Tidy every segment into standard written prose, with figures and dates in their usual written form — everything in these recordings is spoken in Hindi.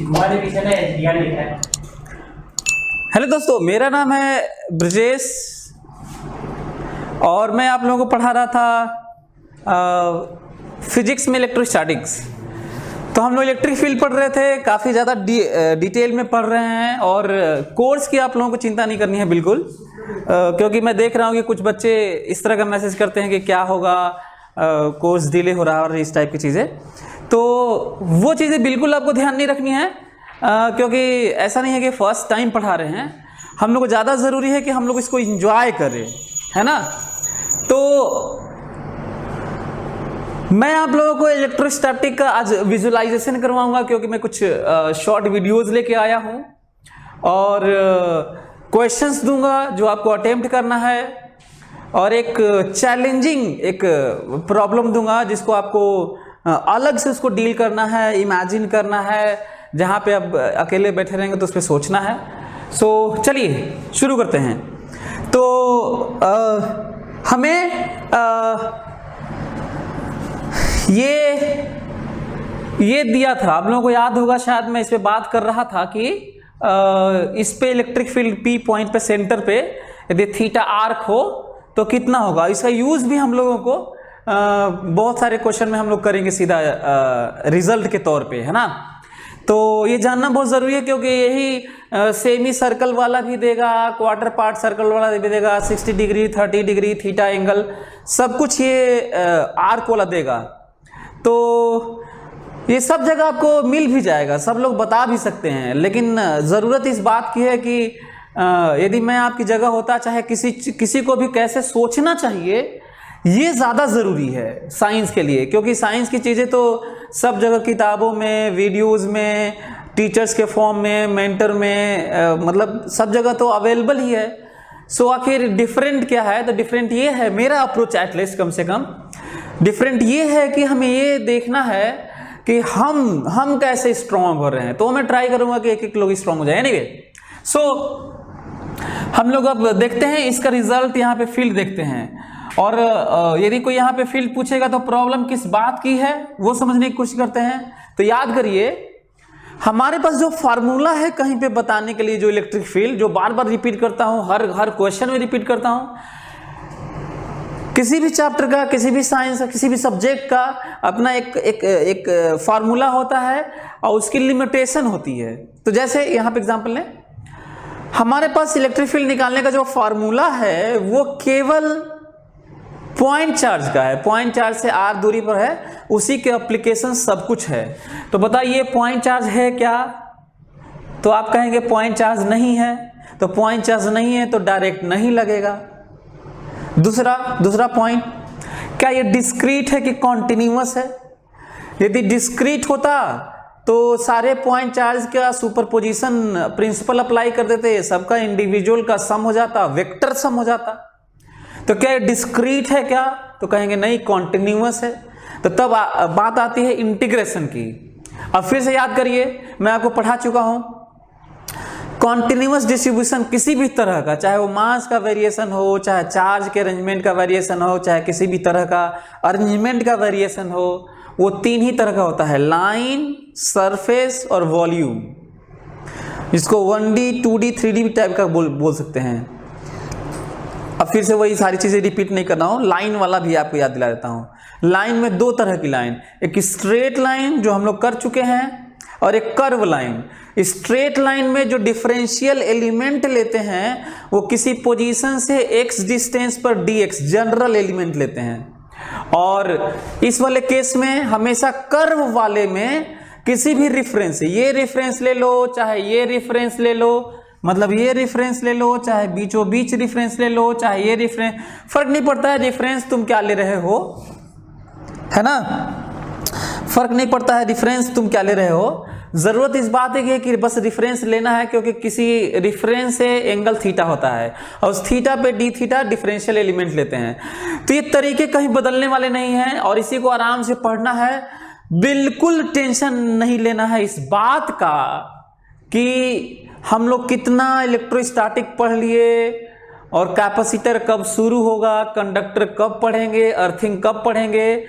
हमारे पीछे ना SDR लिखा है। हेलो दोस्तों, मेरा नाम है ब्रजेश और मैं आप लोगों को पढ़ा रहा था फिजिक्स में इलेक्ट्रोस्टैटिक्स। तो हम लोग इलेक्ट्रिक फील्ड पढ़ रहे थे, काफ़ी ज़्यादा डिटेल में पढ़ रहे हैं और कोर्स की आप लोगों को चिंता नहीं करनी है बिल्कुल, क्योंकि मैं देख रहा हूँ कि कुछ बच्चे इस तरह का मैसेज करते हैं कि क्या होगा, कोर्स डिले हो रहा है और इस टाइप की चीज़ें। तो वो चीज़ें बिल्कुल आपको ध्यान नहीं रखनी है, क्योंकि ऐसा नहीं है कि फर्स्ट टाइम पढ़ा रहे हैं। हम लोग को ज़्यादा ज़रूरी है कि हम लोग इसको एंजॉय करें, है ना। तो मैं आप लोगों को इलेक्ट्रोस्टैटिक का आज विजुअलाइजेशन करवाऊंगा, क्योंकि मैं कुछ शॉर्ट वीडियोस लेके आया हूं और क्वेश्चंस दूंगा जो आपको अटेम्प्ट करना है, और एक चैलेंजिंग एक प्रॉब्लम दूंगा जिसको आपको अलग से उसको डील करना है, इमेजिन करना है। जहां पे आप अकेले बैठे रहेंगे तो उस पर सोचना है। सो चलिए शुरू करते हैं। तो हमें ये दिया था, आप लोगों को याद होगा शायद, मैं इस पे बात कर रहा था कि इस पे इलेक्ट्रिक फील्ड P पॉइंट पे सेंटर पे यदि थीटा आर्क हो तो कितना होगा। इसका यूज भी हम लोगों को बहुत सारे क्वेश्चन में हम लोग करेंगे सीधा रिजल्ट के तौर पे, है ना। तो ये जानना बहुत ज़रूरी है, क्योंकि यही सेमी सर्कल वाला भी देगा, क्वार्टर पार्ट सर्कल वाला भी देगा, 60 डिग्री 30 डिग्री थीटा एंगल, सब कुछ ये आर्क वाला देगा। तो ये सब जगह आपको मिल भी जाएगा, सब लोग बता भी सकते हैं, लेकिन ज़रूरत इस बात की है कि यदि मैं आपकी जगह होता, चाहे किसी को भी कैसे सोचना चाहिए, ये ज़्यादा ज़रूरी है साइंस के लिए, क्योंकि साइंस की चीज़ें तो सब जगह किताबों में, वीडियोज़ में, टीचर्स के फॉर्म में, मेंटर में, मतलब सब जगह तो अवेलेबल ही है। सो आखिर डिफरेंट क्या है, तो डिफरेंट ये है, मेरा अप्रोच एटलीस्ट कम से कम डिफरेंट ये है कि हमें ये देखना है कि हम कैसे स्ट्रॉन्ग हो रहे हैं। तो मैं ट्राई करूंगा कि एक लोग स्ट्रॉन्ग हो जाए। एनीवे, सो हम लोग अब देखते हैं इसका रिजल्ट। यहाँ पे फील्ड देखते हैं, और यदि कोई यहाँ पे फील्ड पूछेगा तो प्रॉब्लम किस बात की है वो समझने की कोशिश करते हैं। तो याद करिए, हमारे पास जो फार्मूला है कहीं पे बताने के लिए, जो इलेक्ट्रिक फील्ड, जो बार बार रिपीट करता हूं, हर क्वेश्चन में रिपीट करता हूं, किसी भी चैप्टर का, किसी भी साइंस का, किसी भी सब्जेक्ट का अपना एक फार्मूला होता है और उसकी लिमिटेशन होती है। तो जैसे यहाँ पे एग्जांपल लें, हमारे पास इलेक्ट्रिक फील्ड निकालने का जो फार्मूला है वो केवल पॉइंट चार्ज का है, पॉइंट चार्ज से r दूरी पर है, उसी के एप्लीकेशन सब कुछ है। तो बताइए पॉइंट चार्ज है क्या, तो आप कहेंगे पॉइंट चार्ज नहीं है। तो पॉइंट चार्ज नहीं है तो डायरेक्ट नहीं लगेगा। दूसरा पॉइंट, क्या ये डिस्क्रीट है कि कॉन्टिन्यूअस है। यदि डिस्क्रीट होता तो सारे पॉइंट चार्ज का सुपरपोजिशन प्रिंसिपल अप्लाई कर देते, सबका इंडिविजुअल का सम हो जाता, वेक्टर सम हो जाता। तो क्या ये डिस्क्रीट है क्या, तो कहेंगे नहीं, कॉन्टिन्यूअस है। तो तब बात आती है इंटीग्रेशन की। अब फिर से याद करिए, मैं आपको पढ़ा चुका हूं, कॉन्टिन्यूअस डिस्ट्रीब्यूशन किसी भी तरह का, चाहे वो मास का वेरिएशन हो, चाहे चार्ज के अरेंजमेंट का वेरिएशन हो, चाहे किसी भी तरह का अरेंजमेंट का वेरिएशन हो, वो तीन ही तरह का होता है, लाइन, सरफेस और वॉल्यूम। जिसको 1D 2D 3D टाइप का बोल सकते हैं। अब फिर से वही सारी चीज़ें रिपीट नहीं कर रहा हूँ, लाइन वाला भी आपको याद दिला देता हूँ। लाइन में दो तरह की लाइन, एक स्ट्रेट लाइन जो हम लोग कर चुके हैं, और एक कर्व लाइन। स्ट्रेट लाइन में जो डिफरेंशियल एलिमेंट लेते हैं वो किसी पोजीशन से x डिस्टेंस पर dx जनरल एलिमेंट लेते हैं, और इस वाले केस में हमेशा कर्व वाले में किसी भी रेफरेंस, ये रेफरेंस ले लो, चाहे ये रेफरेंस ले लो, मतलब ये रेफरेंस ले लो, चाहे बीचों बीच रेफरेंस ले लो, चाहे ये रेफरेंस, फर्क नहीं पड़ता है रेफरेंस तुम क्या ले रहे हो, है ना। फर्क नहीं पड़ता है रेफरेंस तुम क्या ले रहे हो। जरूरत इस बात है कि बस रेफरेंस लेना है, क्योंकि किसी रेफरेंस से एंगल थीटा होता है और उस थीटा पे डी थीटा डिफरेंशियल एलिमेंट लेते हैं। तो ये तरीके कहीं बदलने वाले नहीं हैं और इसी को आराम से पढ़ना है। बिल्कुल टेंशन नहीं लेना है इस बात का कि हम लोग कितना इलेक्ट्रोस्टैटिक पढ़ लिए और कैपेसिटर कब शुरू होगा, कंडक्टर कब पढ़ेंगे, अर्थिंग कब पढ़ेंगे,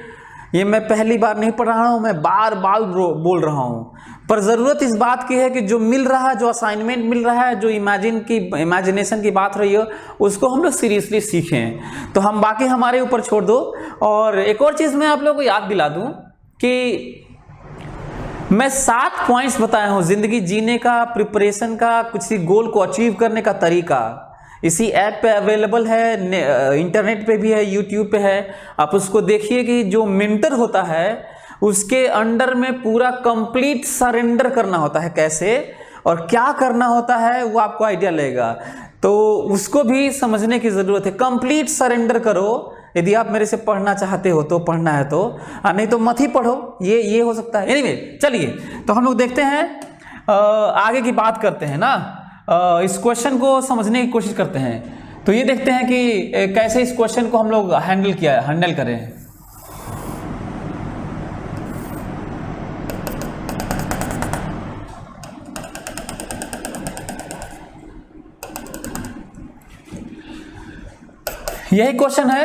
ये मैं पहली बार नहीं पढ़ रहा हूँ, मैं बार बार बोल रहा हूँ, पर ज़रूरत इस बात की है कि जो मिल रहा है, जो असाइनमेंट मिल रहा है, जो इमेजिनेशन की बात रही हो, उसको हम लोग सीरियसली सीखें। तो हम बाकी हमारे ऊपर छोड़ दो। और एक और चीज़ मैं आप लोगों को याद दिला दूँ कि मैं 7 पॉइंट्स बताया हूँ ज़िंदगी जीने का, प्रिपरेशन का, किसी गोल को अचीव करने का तरीका। इसी ऐप पे अवेलेबल है, इंटरनेट पे भी है, यूट्यूब पे है, आप उसको देखिए कि जो मेंटर होता है उसके अंडर में पूरा कंप्लीट सरेंडर करना होता है कैसे और क्या करना होता है, वो आपको आइडिया लगेगा। तो उसको भी समझने की ज़रूरत है। कंप्लीट सरेंडर करो। यदि आप मेरे से पढ़ना चाहते हो तो पढ़ना है तो, नहीं तो मत ही पढ़ो, ये हो सकता है। एनीवे, चलिए तो हम लोग देखते हैं, आगे की बात करते हैं ना, इस क्वेश्चन को समझने की कोशिश करते हैं। तो ये देखते हैं कि कैसे इस क्वेश्चन को हम लोग हैंडल करें। यही क्वेश्चन है।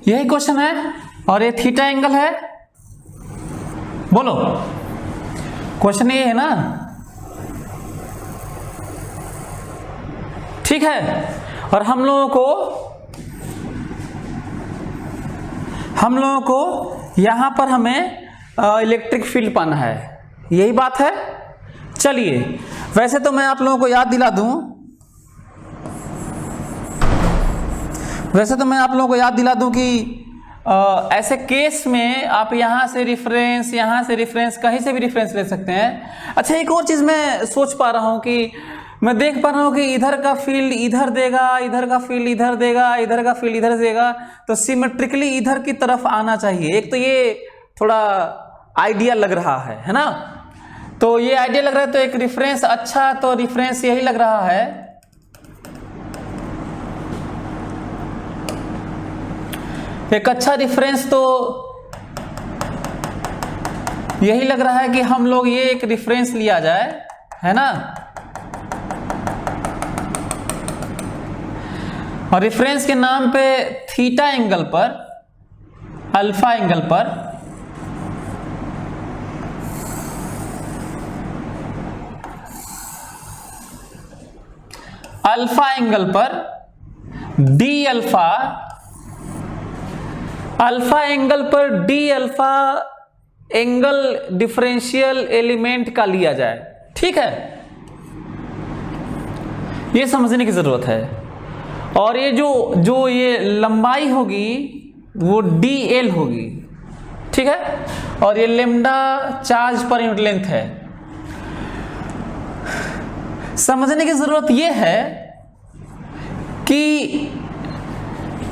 यही क्वेश्चन है और ये थीटा एंगल है। बोलो, क्वेश्चन ये है ना, ठीक है। और हम लोगों को यहां पर हमें इलेक्ट्रिक फील्ड पाना है, यही बात है। चलिए, वैसे तो मैं आप लोगों को याद दिला दूं कि ऐसे केस में आप यहाँ से रिफरेंस कहीं से भी रिफरेंस ले सकते हैं। अच्छा, एक और चीज़ मैं सोच पा रहा हूँ कि मैं देख पा रहा हूँ कि इधर का फील्ड इधर देगा, इधर का फील्ड इधर देगा, इधर का फील्ड इधर देगा, तो सिमेट्रिकली इधर की तरफ आना चाहिए। एक तो ये थोड़ा आइडिया लग रहा है ना। तो ये आइडिया लग रहा है, तो एक रिफरेंस, अच्छा तो रिफरेंस यही लग रहा है। एक अच्छा रिफरेंस तो यही लग रहा है कि हम लोग ये एक रिफरेंस लिया जाए, है ना। और रिफरेंस के नाम पे थीटा एंगल पर, अल्फा एंगल पर डी अल्फा, अल्फा एंगल पर D alpha angle differential element का लिया जाए, ठीक है। ये समझने की जरूरत है। और ये जो ये लंबाई होगी वो डी एल होगी, ठीक है। और ये lambda charge per unit length है। समझने की जरूरत ये है कि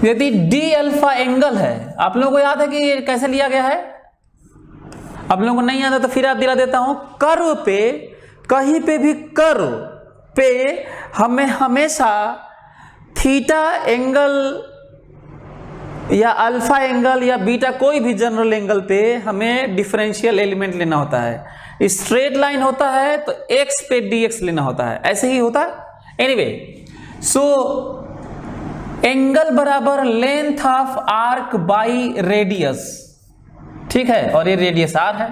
यदि डी अल्फा एंगल है, आप लोगों को याद है कि ये कैसे लिया गया है? आप लोगों को नहीं याद है तो फिर याद दिला देता हूं। कर्व पे, कहीं पे भी कर्व पे हमें हमेशा थीटा एंगल या अल्फा एंगल या बीटा, कोई भी जनरल एंगल पे हमें डिफरेंशियल एलिमेंट लेना होता है। स्ट्रेट लाइन होता है तो एक्स पे dx लेना होता है, ऐसे ही होता है। एनीवे, सो एंगल बराबर length of arc by radius, ठीक है। और ये रेडियस r है।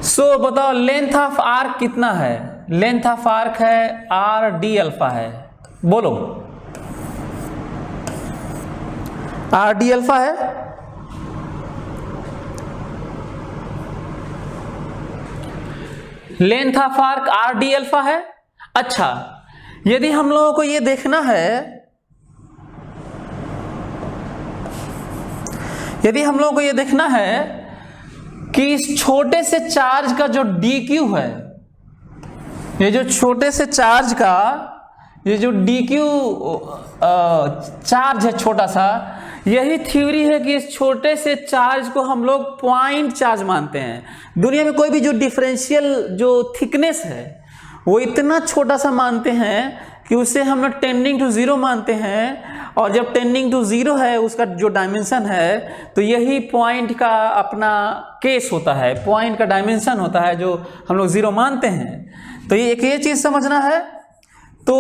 सो बताओ लेंथ ऑफ आर्क कितना है? लेंथ ऑफ आर्क है r d अल्फा है। बोलो, r d अल्फा है। Length of arc r d alpha है। अच्छा, यदि हम लोगों को ये देखना है, कि इस छोटे से चार्ज का जो dq है, ये जो छोटे से चार्ज का ये जो डी क्यू चार्ज है छोटा सा, यही थ्योरी है कि इस छोटे से चार्ज को हम लोग पॉइंट चार्ज मानते हैं। दुनिया में कोई भी जो डिफरेंशियल जो थिकनेस है वो इतना छोटा सा मानते हैं कि उसे हम लोग टेंडिंग टू जीरो मानते हैं, और जब टेंडिंग टू जीरो है उसका जो डायमेंशन है तो यही पॉइंट का अपना केस होता है, पॉइंट का डायमेंशन होता है जो हम लोग जीरो मानते हैं। तो ये चीज़ समझना है। तो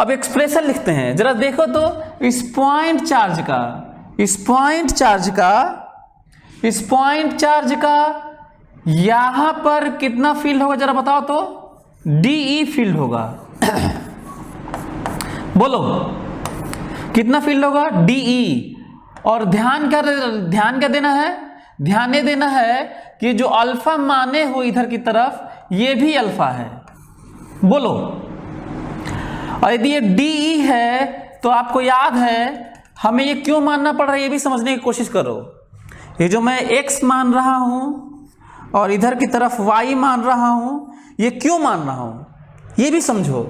अब एक्सप्रेशन लिखते हैं, जरा देखो तो इस पॉइंट चार्ज का यहां पर कितना फील्ड होगा जरा बताओ तो, डीई फील्ड होगा। बोलो कितना फील्ड होगा, डीई। और ध्यान क्या देना है, ध्यान ये देना है कि जो अल्फा माने हो इधर की तरफ ये भी अल्फा है। बोलो, और यदि ये डीई है तो आपको याद है हमें ये क्यों मानना पड़ रहा है, ये भी समझने की कोशिश करो। ये जो मैं x मान रहा हूं और इधर की तरफ y मान रहा हूं, ये क्यों मान रहा हूं ये भी समझो।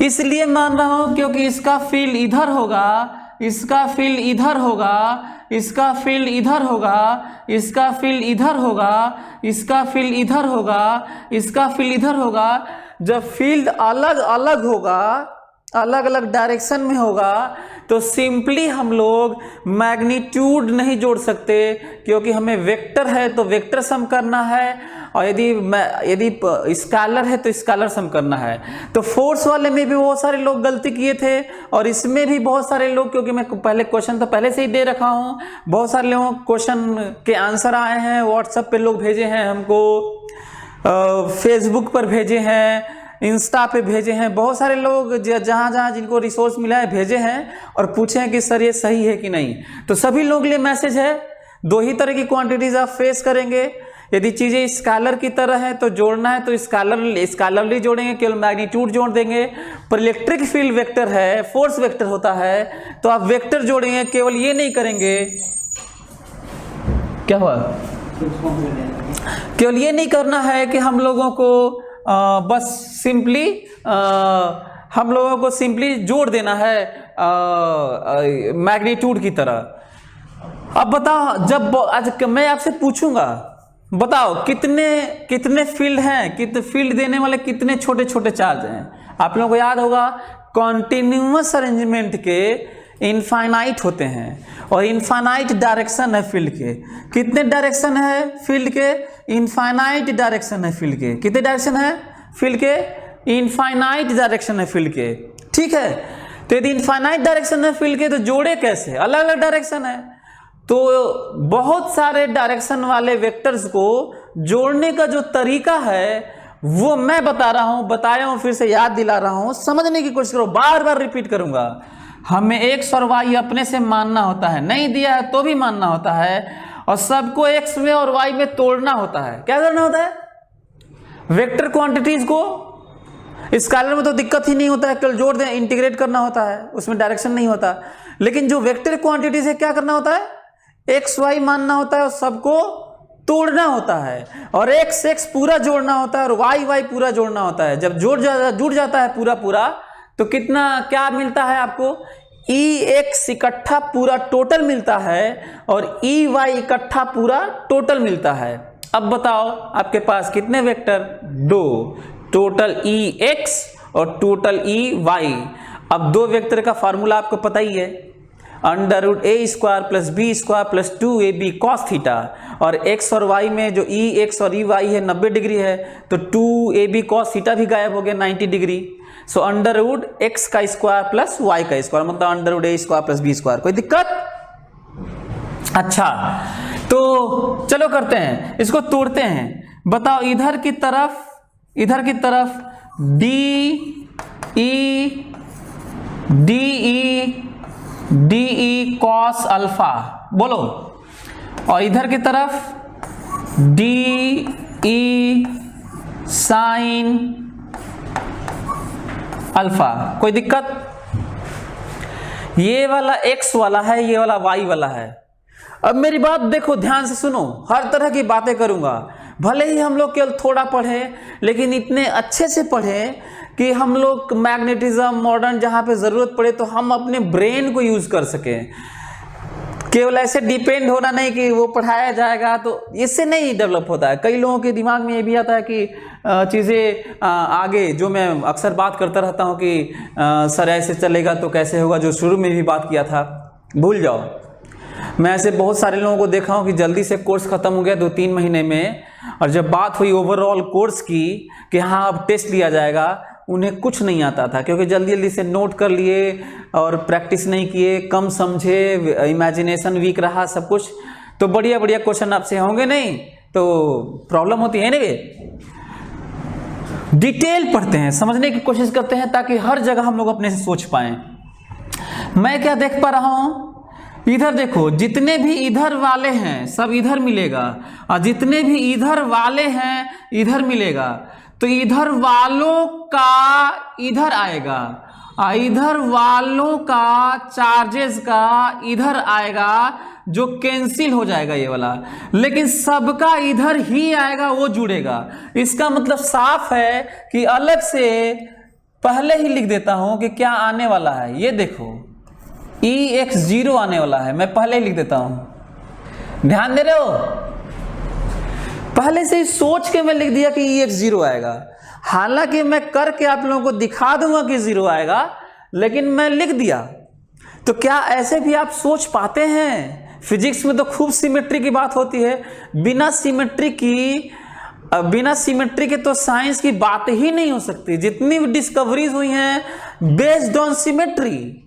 इसलिए मान रहा हूं क्योंकि इसका फील्ड इधर होगा, इसका फील्ड इधर होगा, इसका फील्ड इधर होगा, इसका फील्ड इधर होगा, इसका फील्ड इधर होगा, इसका फील्ड इधर होगा। जब फील्ड अलग अलग होगा, अलग अलग डायरेक्शन में होगा, तो सिंपली हम लोग मैग्नीट्यूड नहीं जोड़ सकते, क्योंकि हमें वेक्टर है तो वेक्टर सम करना है, और यदि स्केलर है तो स्केलर सम करना है। तो फोर्स वाले में भी बहुत सारे लोग गलती किए थे, और इसमें भी बहुत सारे लोग, क्योंकि मैं पहले क्वेश्चन तो पहले से ही दे रखा हूँ, बहुत सारे लोगों क्वेश्चन के आंसर आए हैं, व्हाट्सएप पे लोग भेजे हैं हमको, फेसबुक पर भेजे हैं, इंस्टा पे भेजे हैं, बहुत सारे लोग जहाँ जहाँ जिनको रिसोर्स मिला है भेजे हैं और पूछे हैं कि सर ये सही है कि नहीं। तो सभी लोगों के लिए मैसेज है, दो ही तरह की क्वांटिटीज आप फेस करेंगे। यदि चीज़ें स्केलर की तरह है तो जोड़ना है तो स्केलरली जोड़ेंगे, केवल मैग्नीट्यूड जोड़ देंगे। पर इलेक्ट्रिक फील्ड वेक्टर है, फोर्स वेक्टर होता है, तो आप वेक्टर जोड़ेंगे, केवल ये नहीं करेंगे। क्या हुआ? केवल ये नहीं करना है कि हम लोगों को बस सिंपली हम लोगों को सिंपली जोड़ देना है मैग्नीट्यूड की तरह। अब बताओ, जब आज मैं आपसे पूछूंगा बताओ कितने फील्ड हैं, कितने फील्ड देने वाले कितने छोटे छोटे चार्ज हैं। आप लोगों को याद होगा कॉन्टिन्यूअस अरेंजमेंट के इनफाइनाइट होते हैं, और इनफाइनाइट डायरेक्शन है फील्ड के। कितने डायरेक्शन है फील्ड के? इनफाइनाइट डायरेक्शन है फील्ड के। कितने डायरेक्शन है फील्ड के? इनफाइनाइट डायरेक्शन है फील्ड के। ठीक है, तो यदि इनफाइनाइट डायरेक्शन है फील्ड के तो जोड़े कैसे? अलग अलग डायरेक्शन है, तो बहुत सारे डायरेक्शन वाले वेक्टर्स को जोड़ने का जो तरीका है वो मैं बता रहा हूं, बताया हूं, फिर से याद दिला रहा हूं, समझने की कोशिश करो, बार बार रिपीट करूंगा। हमें x और y अपने से मानना होता है, नहीं दिया है तो भी मानना होता है, और सबको x में और y में तोड़ना होता है। क्या करना होता है? वेक्टर क्वांटिटीज को, स्केलर में तो दिक्कत ही नहीं होता है, केवल जोड़ दें, इंटीग्रेट करना होता है, उसमें डायरेक्शन नहीं होता। लेकिन जो वेक्टर क्वांटिटीज है क्या करना होता है? x y मानना होता है और सबको तोड़ना होता है, और x x पूरा जोड़ना होता है और y y पूरा जोड़ना होता है। जब जुड़ जाता है पूरा पूरा तो कितना क्या मिलता है आपको? Ex इकट्ठा पूरा टोटल मिलता है, और Ey इकट्ठा पूरा टोटल मिलता है। अब बताओ आपके पास कितने वेक्टर? 2, टोटल Ex और टोटल Ey। अब दो वेक्टर का फार्मूला आपको पता ही है, √a² + b² + 2ab cos theta, और x और y में जो Ex और Ey है 90 डिग्री है, तो 2ab cos थीटा भी गायब हो गया 90 डिग्री। सो √x² + y², मतलब √a² + b²। कोई दिक्कत? अच्छा, तो चलो करते हैं, इसको तोड़ते हैं। बताओ इधर की तरफ DE cos अल्फा, बोलो, और इधर की तरफ DE sin अल्फा। कोई दिक्कत? ये वाला x वाला है, ये वाला y वाला है। अब मेरी बात देखो, ध्यान से सुनो, हर तरह की बातें करूंगा, भले ही हम लोग केवल थोड़ा पढ़े, लेकिन इतने अच्छे से पढ़े कि हम लोग मैग्नेटिज्म मॉडर्न जहाँ पे ज़रूरत पड़े तो हम अपने ब्रेन को यूज़ कर सकें। केवल ऐसे डिपेंड होना नहीं कि वो पढ़ाया जाएगा, तो इससे नहीं डेवलप होता है। कई लोगों के दिमाग में ये भी आता है कि चीज़ें आगे, जो मैं अक्सर बात करता रहता हूँ कि सर ऐसे चलेगा तो कैसे होगा, जो शुरू में भी बात किया था, भूल जाओ। मैं ऐसे बहुत सारे लोगों को देखा हूँ कि जल्दी से कोर्स ख़त्म हो गया 2-3 महीने में, और जब बात हुई ओवरऑल कोर्स की कि हाँ अब टेस्ट लिया जाएगा, उन्हें कुछ नहीं आता था, क्योंकि जल्दी जल्दी से नोट कर लिए और प्रैक्टिस नहीं किए, कम समझे, इमेजिनेशन वीक रहा, सब कुछ। तो बढ़िया बढ़िया क्वेश्चन आपसे होंगे नहीं तो प्रॉब्लम होती है। एनीवे, डिटेल पढ़ते हैं, समझने की कोशिश करते हैं ताकि हर जगह हम लोग अपने से सोच पाएं। मैं क्या देख पा रहा हूं, इधर देखो, जितने भी इधर वाले हैं सब इधर मिलेगा, और जितने भी इधर वाले हैं इधर मिलेगा। तो इधर वालों का इधर आएगा, और इधर वालों का चार्जेस का इधर आएगा, जो कैंसिल हो जाएगा ये वाला, लेकिन सबका इधर ही आएगा, वो जुड़ेगा। इसका मतलब साफ है कि अलग से पहले ही लिख देता हूं कि क्या आने वाला है। ये देखो EX0 आने वाला है, मैं पहले ही लिख देता हूं। ध्यान दे रहे हो, पहले से ही सोच के मैं लिख दिया कि EX0 आएगा। हालांकि मैं करके आप लोगों को दिखा दूंगा कि 0 आएगा, लेकिन मैं लिख दिया। तो क्या ऐसे भी आप सोच पाते हैं? फिजिक्स में तो खूब सिमेट्री की बात होती है, बिना सिमेट्री के तो साइंस की बात ही नहीं हो सकती। जितनी भी डिस्कवरीज हुई हैं बेस्ड ऑन सिमेट्री।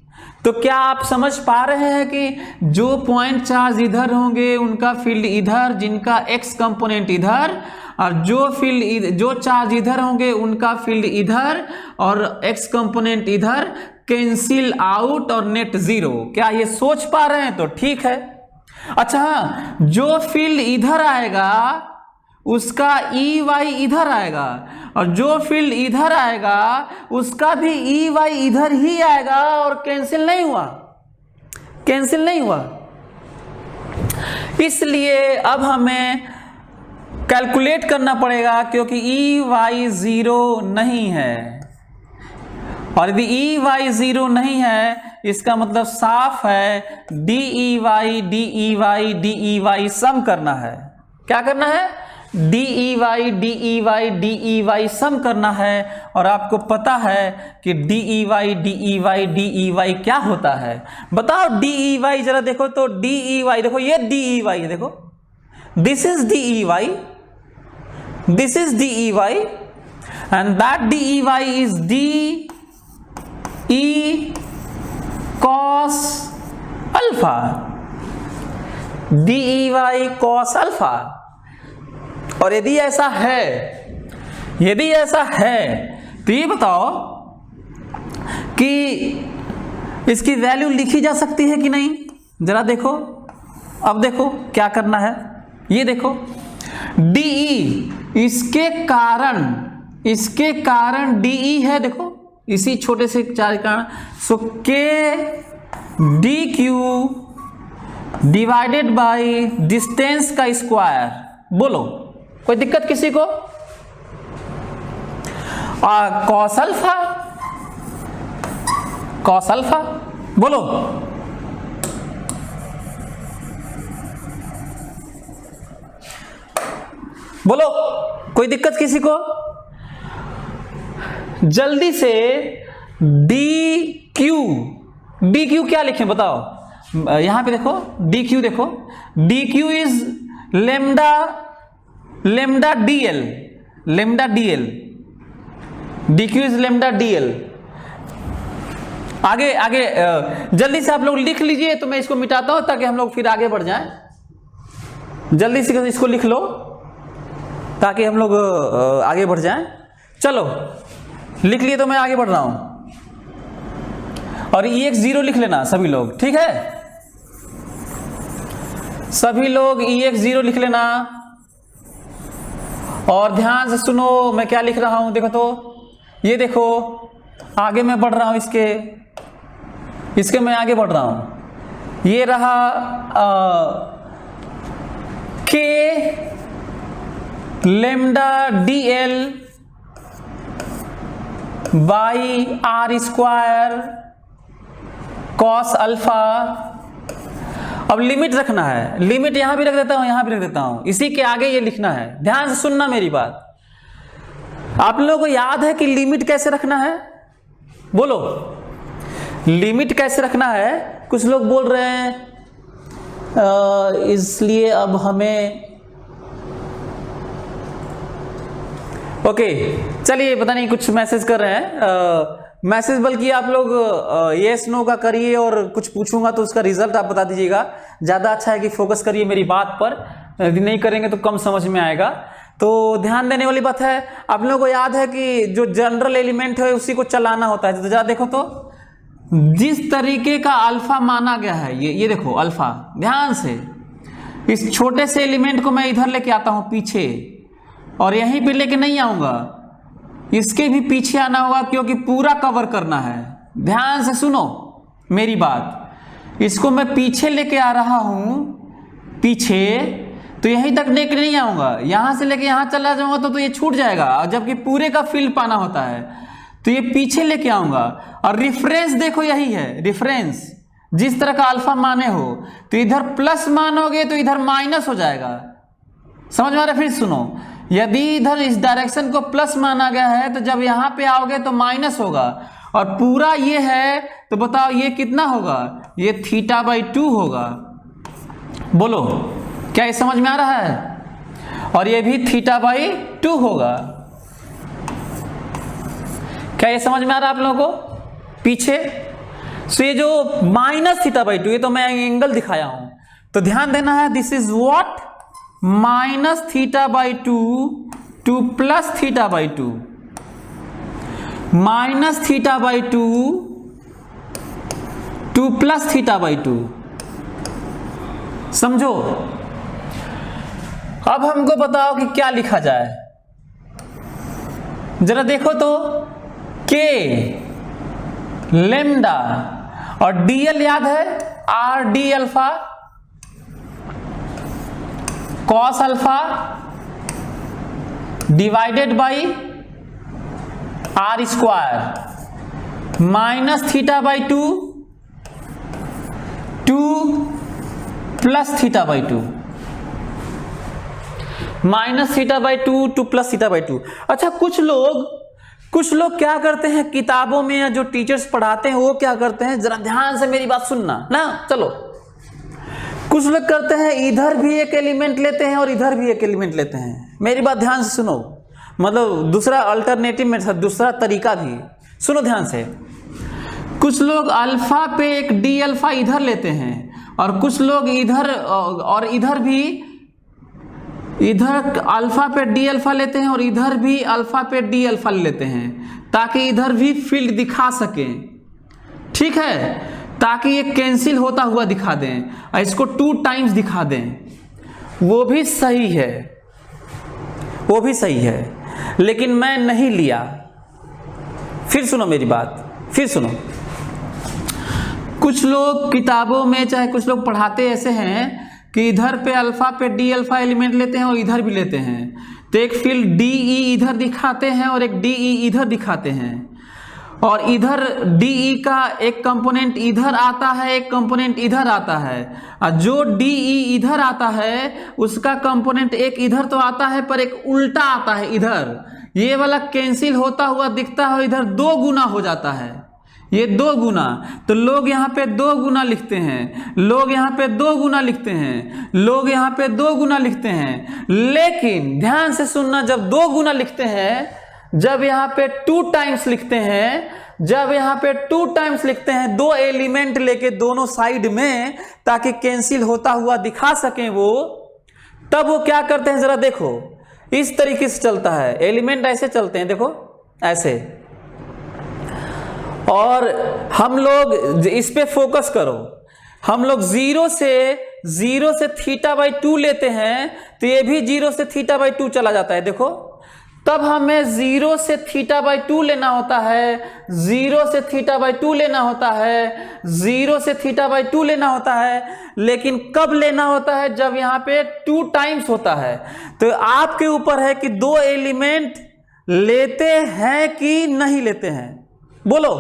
तो क्या आप समझ पा रहे हैं कि जो पॉइंट चार्ज इधर होंगे उनका फील्ड इधर, जिनका x कंपोनेंट इधर, और जो चार्ज इधर होंगे उनका फील्ड इधर और x कंपोनेंट इधर, कैंसिल आउट और नेट 0। क्या ये सोच पा रहे हैं? तो ठीक है। अच्छा हाँ, जो फील्ड इधर आएगा उसका EY इधर आएगा, और जो फील्ड इधर आएगा उसका भी EY इधर ही आएगा, और कैंसिल नहीं हुआ। इसलिए अब हमें कैलकुलेट करना पड़ेगा, क्योंकि EY 0 नहीं है, और यदि EY 0 नहीं है इसका मतलब साफ है DEY सम करना है। क्या करना है? DEY सम करना है। और आपको पता है कि DEY क्या होता है? बताओ DEY जरा देखो तो। DEY देखो, ये DEY है, देखो, this is DEY and that DEY is DE cos alpha, DEY cos alpha। और यदि ऐसा है तो ये बताओ कि इसकी वैल्यू लिखी जा सकती है कि नहीं? जरा देखो, अब देखो क्या करना है। ये देखो DE, इसके कारण DE है, देखो इसी छोटे से चार्ज कारण। सो K DQ divided by distance का स्क्वायर। बोलो, कोई दिक्कत किसी को? कॉस अल्फा बोलो। बोलो, कोई दिक्कत किसी को? जल्दी से DQ क्या लिखें बताओ? यहां पे देखो DQ, देखो DQ is lambda DL, DQ is lambda DL। आगे जल्दी से आप लोग लिख लीजिए, तो मैं इसको मिटाता हूं ताकि हम लोग फिर आगे बढ़ जाएं। जल्दी से इसको लिख लो ताकि हम लोग आगे बढ़ जाएं। चलो लिख लिए तो मैं आगे बढ़ रहा हूं। और EX0 लिख लेना सभी लोग, ठीक है? सभी लोग EX0 लिख लेना। और ध्यान से सुनो मैं क्या लिख रहा हूं, देखो तो, ये देखो आगे मैं बढ़ रहा हूं, इसके मैं आगे बढ़ रहा हूं। ये रहा K lambda DL by are square cos alpha. अब लिमिट रखना है, लिमिट यहां भी रख देता हूं, यहां भी रख देता हूं, इसी के आगे ये लिखना है। ध्यान से सुनना मेरी बात। आप लोगों को याद है कि लिमिट कैसे रखना है? बोलो, लिमिट कैसे रखना है? कुछ लोग बोल रहे हैं इसलिए अब हमें ओके चलिए, पता नहीं कुछ मैसेज कर रहे हैं मैसेज, बल्कि आप लोग येस नो का करिए और कुछ पूछूंगा तो उसका रिजल्ट आप बता दीजिएगा। ज़्यादा अच्छा है कि फोकस करिए मेरी बात पर, यदि नहीं करेंगे तो कम समझ में आएगा। तो ध्यान देने वाली बात है। आप लोगों को याद है कि जो जनरल एलिमेंट है उसी को चलाना होता है। तो जरा देखो तो, जिस तरीके का अल्फा माना गया है, ये देखो अल्फा, ध्यान से इस छोटे से एलिमेंट को मैं इधर लेके आता हूं पीछे, और यहीं पे लेके नहीं आऊंगा, इसके भी पीछे आना होगा क्योंकि पूरा कवर करना है। ध्यान से सुनो मेरी बात, इसको मैं पीछे लेके आ रहा हूं, पीछे, तो यहीं तक लेके नहीं आऊंगा, यहां से लेके यहां चला जाऊंगा तो ये छूट जाएगा, और जबकि पूरे का फील्ड पाना होता है तो ये पीछे लेके आऊंगा। और रिफरेंस देखो यही है, रिफरेंस जिस तरह का अल्फा माने हो तो इधर प्लस मानोगे तो इधर माइनस हो जाएगा। समझ में आ रहा है? फिर सुनो, यदि इधर इस डायरेक्शन को प्लस माना गया है तो जब यहां पे आओगे तो माइनस होगा, और पूरा ये है तो बताओ ये कितना होगा? ये θ/2 होगा। बोलो, क्या ये समझ में आ रहा है? और ये भी θ/2 होगा। क्या ये समझ में आ रहा है आप लोगों को? पीछे सो ये जो -θ/2, ये तो मैं एंगल दिखाया हूं, तो ध्यान देना है, this is what -θ/2 to +θ/2, -θ/2 to +θ/2। समझो। अब हमको बताओ कि क्या लिखा जाए, जरा देखो तो, के लेमडा और डीएल याद है, R D alpha cos alpha divided by are square -θ/2 to +θ/2, -θ/2 to +θ/2। अच्छा, कुछ लोग क्या करते हैं किताबों में, या जो टीचर्स पढ़ाते हैं वो क्या करते हैं, जरा ध्यान से मेरी बात सुनना ना। चलो, कुछ लोग करते हैं इधर भी एक एलिमेंट लेते हैं और इधर भी एक एलिमेंट लेते हैं। मेरी बात ध्यान से सुनो, मतलब दूसरा अल्टरनेटिव में दूसरा तरीका भी सुनो ध्यान से। कुछ लोग अल्फा पे एक डी अल्फा इधर लेते हैं, और कुछ लोग इधर और इधर भी, इधर अल्फा पे डी अल्फा लेते हैं और इधर भी अल्फा पे डी अल्फा लेते हैं, ताकि इधर भी फील्ड दिखा सकें। ठीक है, ताकि ये कैंसिल होता हुआ दिखा दें और इसको 2 टाइम्स दिखा दें। वो भी सही है, वो भी सही है, लेकिन मैं नहीं लिया। फिर सुनो मेरी बात, फिर सुनो। कुछ लोग किताबों में, चाहे कुछ लोग पढ़ाते ऐसे हैं कि इधर पे अल्फा पे डी अल्फा एलिमेंट लेते हैं और इधर भी लेते हैं, तो एक फील्ड डी ई इधर दिखाते हैं और एक डी ई इधर दिखाते हैं, और इधर डी ई का एक कंपोनेंट इधर आता है, एक कंपोनेंट इधर आता है, और जो डी ई इधर आता है उसका कंपोनेंट एक इधर तो आता है पर एक उल्टा आता है इधर। ये वाला कैंसिल होता हुआ दिखता है, इधर 2 गुना हो जाता है, ये 2 गुना। तो लोग यहाँ पे 2 गुना लिखते हैं, लोग यहाँ पे 2 गुना लिखते हैं, लोग यहाँ पे 2 गुना लिखते हैं। लेकिन ध्यान से सुनना, जब 2 गुना लिखते हैं, जब यहाँ पे 2 टाइम्स लिखते हैं, जब यहाँ पे 2 टाइम्स लिखते हैं, 2 एलिमेंट लेके दोनों साइड में, ताकि कैंसिल होता हुआ दिखा सकें वो, तब वो क्या करते हैं जरा देखो, इस तरीके से चलता है। एलिमेंट ऐसे चलते हैं, देखो ऐसे। और हम लोग इस पे फोकस करो, हम लोग 0 से θ/2 लेते हैं, तो ये भी 0 से θ/2 चला जाता है। देखो, तब हमें 0 से θ/2 लेना होता है, 0 से θ/2 लेना होता है, 0 से θ/2 लेना होता है। लेकिन कब लेना होता है? जब यहाँ पे 2 टाइम्स होता है। तो आपके ऊपर है कि 2 एलिमेंट लेते हैं कि नहीं लेते हैं? बोलो,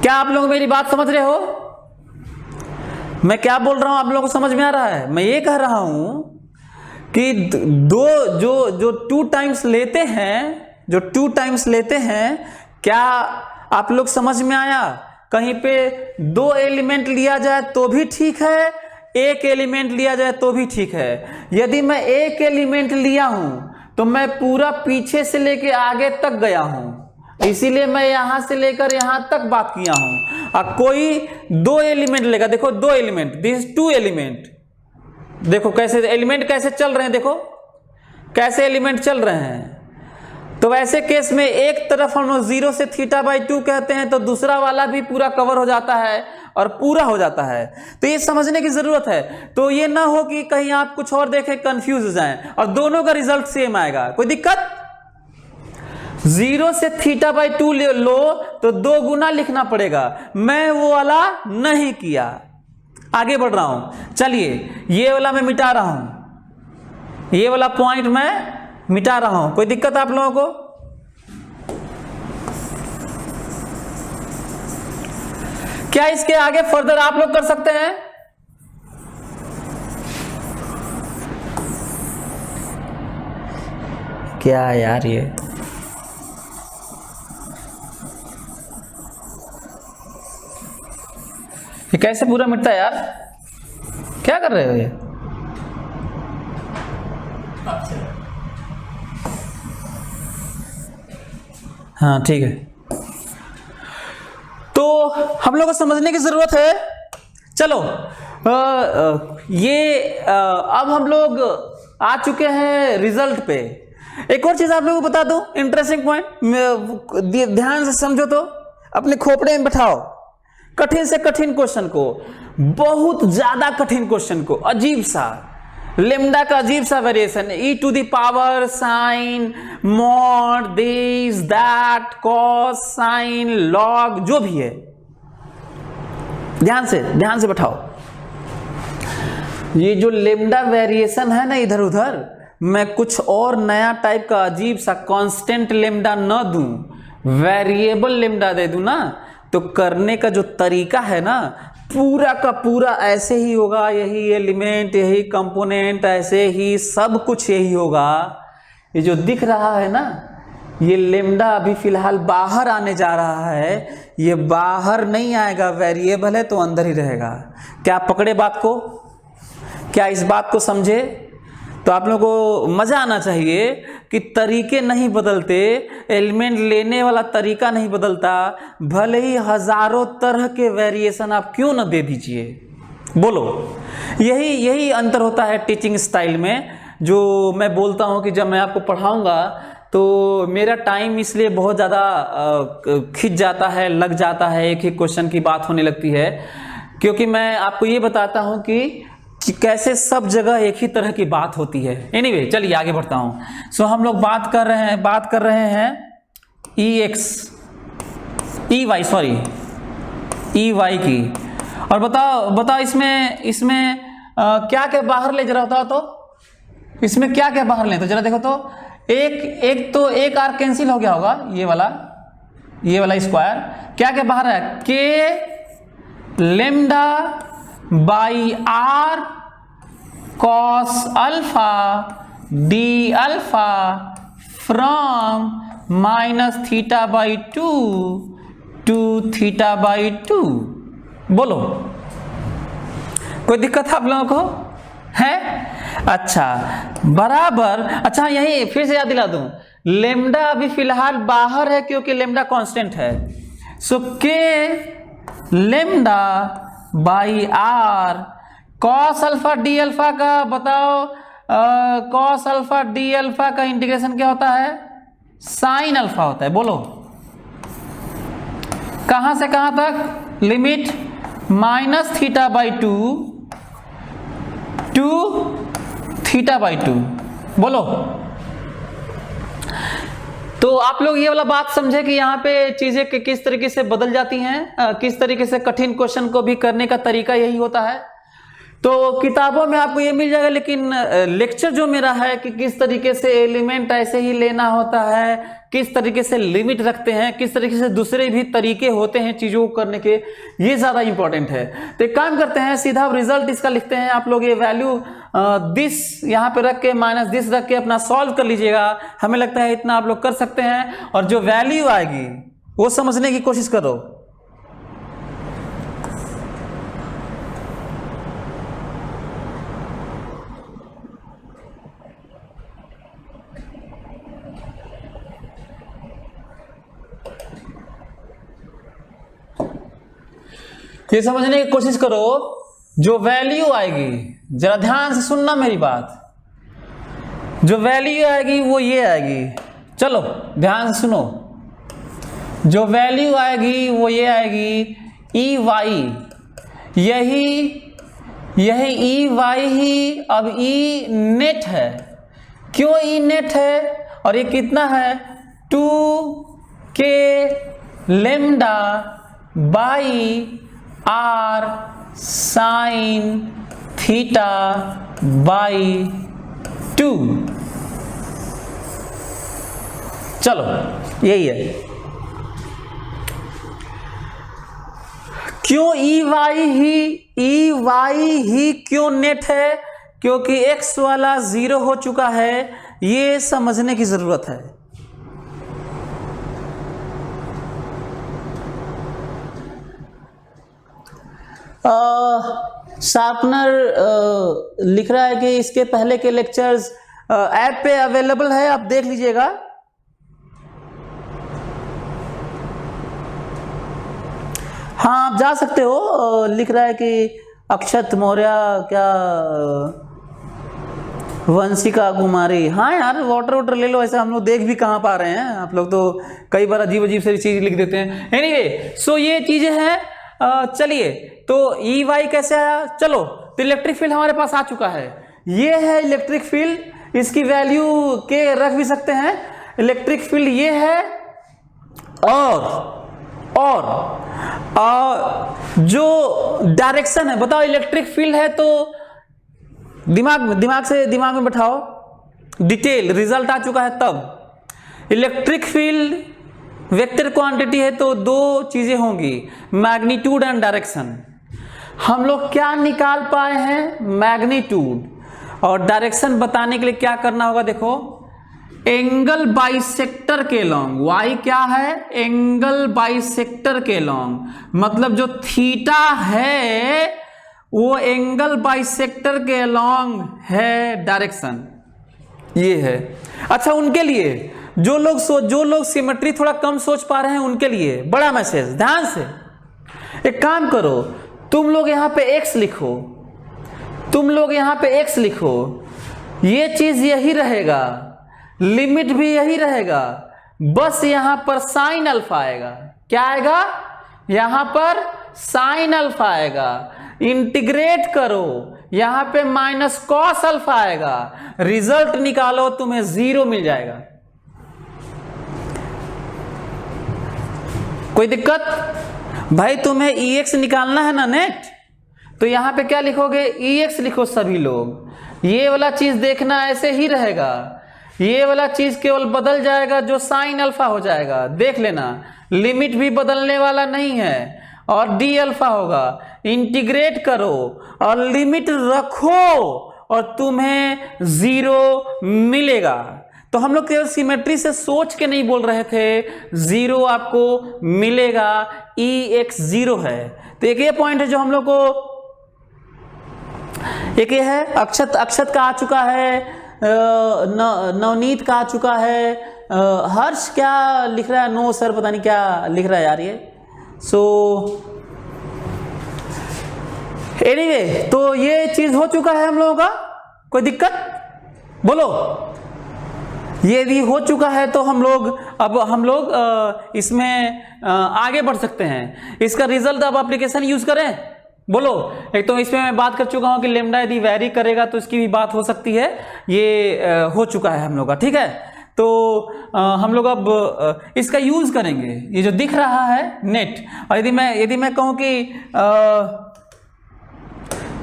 क्या आप लोग मेरी बात समझ रहे हो? मैं क्या बोल रहा हूं आप लोगों को समझ में आ रहा है? मैं ये कह रहा हूं कि जो 2 टाइम्स लेते हैं, क्या आप लोग समझ में आया? कहीं पे 2 एलिमेंट लिया जाए तो भी ठीक है, 1 एलिमेंट लिया जाए तो भी ठीक है। यदि मैं 1 एलिमेंट लिया हूं तो मैं पूरा पीछे से लेके आगे तक गया हूं, इसीलिए मैं यहां से लेकर यहां तक बात किया हूं। और कोई 2 एलिमेंट लेगा, देखो 2 एलिमेंट, दिस 2 एलिमेंट, देखो कैसे एलिमेंट कैसे चल रहे हैं, देखो कैसे एलिमेंट चल रहे हैं। तो वैसे केस में एक तरफ हम लोग 0 से θ/2 कहते हैं तो दूसरा वाला भी पूरा कवर हो जाता है और पूरा हो जाता है। तो ये समझने की जरूरत है। तो ये ना हो कि कहीं आप कुछ और देखें कंफ्यूज हो जाएं और दोनों का रिजल्ट सेम आएगा, कोई दिक्कत? 0 से θ/2 लो तो 2 गुना लिखना पड़ेगा, मैं वो वाला नहीं किया, आगे बढ़ रहा हूं। चलिए ये वाला मैं मिटा रहा हूं, ये वाला पॉइंट मैं मिटा रहा हूं, कोई दिक्कत आप लोगों को? क्या इसके आगे फर्दर आप लोग कर सकते हैं? क्या यार ये कैसे पूरा मिटता है यार? क्या कर रहे हो ये? हाँ ठीक है, तो हम लोग को समझने की जरूरत है। चलो अब हम लोग आ चुके हैं रिजल्ट पे। एक और चीज आप लोगों को बता दूं, इंटरेस्टिंग पॉइंट, ध्यान से समझो तो, अपने खोपड़े में बैठाओ। कठिन से कठिन क्वेश्चन को, बहुत ज्यादा कठिन क्वेश्चन को, अजीब सा लेम्डा का अजीब सा variation, e⁻, sine, mod, this, that, cos, sine, log, जो भी है, ध्यान से बैठाओ। ये जो लेम्डा वेरिएशन है ना इधर उधर, मैं कुछ और नया टाइप का अजीब सा कांस्टेंट लेम्डा न दूं, वेरिएबल लेम्डा दे दूं ना, तो करने का जो तरीका है ना पूरा का पूरा ऐसे ही होगा। यही एलिमेंट, यही कंपोनेंट, ऐसे ही सब कुछ यही होगा। ये जो दिख रहा है ना, ये लेम्डा अभी फिलहाल बाहर आने जा रहा है, ये बाहर नहीं आएगा, वेरिएबल है तो अंदर ही रहेगा। क्या पकड़े बात को? क्या इस बात को समझे? तो आप लोगों को मजा आना चाहिए कि तरीके नहीं बदलते, एलिमेंट लेने वाला तरीका नहीं बदलता, भले ही हजारों तरह के वेरिएशन आप क्यों न दे दीजिए। बोलो, यही अंतर होता है टीचिंग स्टाइल में। जो मैं बोलता हूं कि जब मैं आपको पढ़ाऊंगा तो मेरा टाइम इसलिए बहुत ज़्यादा खिंच जाता है, लग जाता है, एक ही क्वेश्चन की बात होने लगती है, क्योंकि मैं आपको ये बताता हूं कि कैसे सब जगह एक ही तरह की बात होती है। एनीवे, चलिए आगे बढ़ता हूं। सो हम लोग बात कर रहे हैं ई वाई की। और बताओ इसमें क्या क्या बाहर ले जरा बताओ तो, इसमें क्या क्या बाहर ले तो जरा देखो तो। एक आर कैंसिल हो गया होगा, ये वाला स्क्वायर। क्या क्या बाहर है? K lambda by are cos alpha D alpha from -θ/2 to θ/2। बोलो, कोई दिक्कत आप लोगों को है? अच्छा, बराबर। अच्छा, यही फिर से याद दिला दूं, लेम्डा अभी फिलहाल बाहर है क्योंकि लेम्डा कांस्टेंट है। So K lambda by are cos alpha D alpha का बताओ, कॉस अल्फा डी अल्फा का इंटीग्रेशन क्या होता है? साइन अल्फा होता है। बोलो, कहां से कहां तक? Limit -θ/2 to θ/2। बोलो, तो आप लोग ये वाला बात समझे कि यहाँ पे चीजें किस तरीके से बदल जाती हैं, किस तरीके से कठिन क्वेश्चन को भी करने का तरीका यही होता है। तो किताबों में आपको ये मिल जाएगा, लेकिन लेक्चर जो मेरा है कि किस तरीके से एलिमेंट ऐसे ही लेना होता है, किस तरीके से लिमिट रखते हैं, किस तरीके से दूसरे भी तरीके होते हैं चीज़ों को करने के, ये ज़्यादा इंपॉर्टेंट है। तो एक काम करते हैं, सीधा रिजल्ट इसका लिखते हैं। आप लोग ये वैल्यू दिस यहाँ पे रख के माइनस दिस रख के अपना सॉल्व कर लीजिएगा। हमें लगता है इतना आप लोग कर सकते हैं, और जो वैल्यू आएगी वो समझने की कोशिश करो। ये समझने की कोशिश करो, जो वैल्यू आएगी, जरा ध्यान से सुनना मेरी बात, जो वैल्यू आएगी वो ये आएगी। चलो ध्यान से सुनो, जो वैल्यू आएगी वो ये आएगी ई वाई, यही ई वाई ही अब ई नेट है। क्यों ई नेट है? और ये कितना है? 2k lambda by r sine theta by 2। चलो यही है। क्यों ई वाई ही क्यों नेट है? क्योंकि x वाला 0 हो चुका है, ये समझने की जरूरत है। शार्पनर लिख रहा है कि इसके पहले के लेक्चर्स ऐप पे अवेलेबल है, आप देख लीजिएगा। हाँ आप जा सकते हो। लिख रहा है कि अक्षत मौर्य, क्या वंशिका कुमारी। हाँ यार वाटर ले लो, ऐसा हम लोग देख भी कहाँ पा रहे हैं, आप लोग तो कई बार अजीब अजीब सारी चीज लिख देते हैं। एनीवे सो ये चीजें हैं। चलिए तो ई वाई कैसे आया? चलो तो इलेक्ट्रिक फील्ड हमारे पास आ चुका है, ये है इलेक्ट्रिक फील्ड। इसकी वैल्यू के रख भी सकते हैं। इलेक्ट्रिक फील्ड ये है, और जो डायरेक्शन है, बताओ इलेक्ट्रिक फील्ड है तो दिमाग में बैठाओ, डिटेल रिजल्ट आ चुका है। तब इलेक्ट्रिक फील्ड वेक्टर क्वांटिटी है तो दो चीजें होंगी, मैग्नीट्यूड एंड डायरेक्शन। हम लोग क्या निकाल पाए हैं? मैग्नीट्यूड। और डायरेक्शन बताने के लिए क्या करना होगा? देखो एंगल बाइसेक्टर के लॉन्ग, वाई क्या है? एंगल बाइसेक्टर के लॉन्ग, मतलब जो थीटा है वो एंगल बाइसेक्टर के लॉन्ग है डायरेक्शन, ये है। अच्छा उनके लिए जो लोग सिमेट्री थोड़ा कम सोच पा रहे हैं उनके लिए बड़ा मैसेज, ध्यान से एक काम करो, तुम लोग यहां पे x लिखो, तुम लोग यहां पे x लिखो, ये चीज यही रहेगा, लिमिट भी यही रहेगा, बस यहां पर साइन अल्फा आएगा। क्या आएगा? यहां पर साइन अल्फा आएगा। इंटीग्रेट करो, यहां पे माइनस कॉस अल्फा आएगा। रिजल्ट निकालो, तुम्हें 0 मिल जाएगा। कोई दिक्कत? भाई तुम्हें EX निकालना है ना नेट, तो यहां पे क्या लिखोगे? EX लिखो सभी लोग। ये वाला चीज देखना ऐसे ही रहेगा, ये वाला चीज केवल बदल जाएगा, जो साइन अल्फा हो जाएगा, देख लेना। लिमिट भी बदलने वाला नहीं है, और डी अल्फा होगा। इंटीग्रेट करो और लिमिट रखो और तुम्हें 0 मिलेगा। तो हम लोग केवल सिमेट्री से सोच के नहीं बोल रहे थे, 0 आपको मिलेगा, EX 0 है। तो एक ये पॉइंट है जो हम लोग को, एक ये है अक्षत का आ चुका है, नवनीत का आ चुका है, हर्ष क्या लिख रहा है? नो सर पता नहीं क्या लिख रहा है यार ये। सो एनीवे तो ये चीज हो चुका है हम लोगों का। कोई दिक्कत? बोलो। ये भी हो चुका है तो हम लोग इसमें आगे बढ़ सकते हैं। इसका रिजल्ट अब एप्लीकेशन यूज करें। बोलो। एक तो इसमें मैं बात कर चुका हूं कि लेमडा यदि वैरी करेगा तो इसकी भी बात हो सकती है, ये हो चुका है हम लोग का, ठीक है। तो हम लोग अब इसका यूज करेंगे, ये जो दिख रहा है नेट। और यदि मैं कहूं कि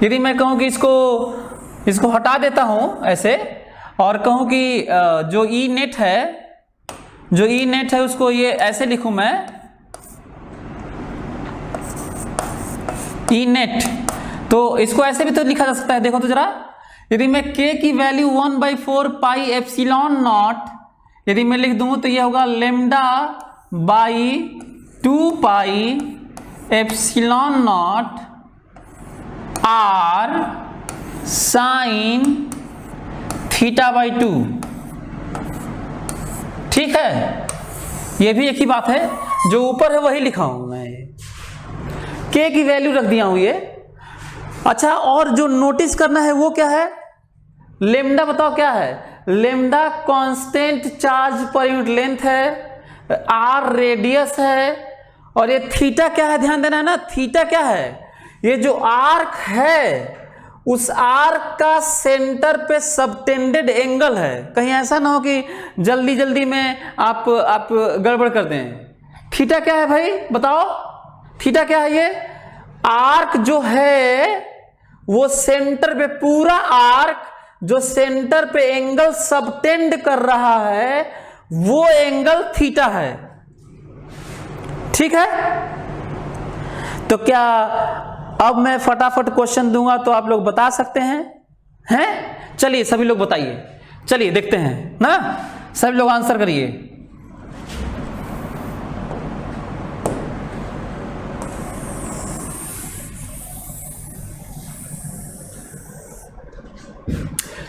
यदि मैं कहूं कि इसको हटा देता हूं ऐसे और कहूं कि जो ई नेट है उसको ये ऐसे लिखूं मैं ई नेट, तो इसको ऐसे भी तो लिखा जा सकता है। देखो तो जरा, यदि मैं k की वैल्यू 1/4 पाई एप्सिलॉन नॉट यदि मैं लिख दूं तो ये होगा lambda by 2 pi epsilon naught R sine θ/2। ठीक है, ये भी एक ही बात है, जो ऊपर है वही लिखा हूं मैं, k की वैल्यू रख दिया हूं ये। अच्छा, और जो नोटिस करना है वो क्या है, लेमडा बताओ क्या है, lambda constant charge per unit length है, आर रेडियस है, और ये थीटा क्या है, ध्यान देना है ना, थीटा क्या है, ये जो आर्क है उस आर्क का सेंटर पे सबटेंडेड एंगल है। कहीं ऐसा ना हो कि जल्दी जल्दी में आप गड़बड़ कर दें। थीटा क्या है भाई बताओ, थीटा क्या है, ये आर्क जो है वो सेंटर पे, पूरा आर्क जो सेंटर पे एंगल सबटेंड कर रहा है वो एंगल थीटा है। ठीक है, तो क्या अब मैं फटाफट क्वेश्चन दूंगा तो आप लोग बता सकते हैं? चलिए सभी लोग बताइए, चलिए देखते हैं ना, सभी लोग आंसर करिए।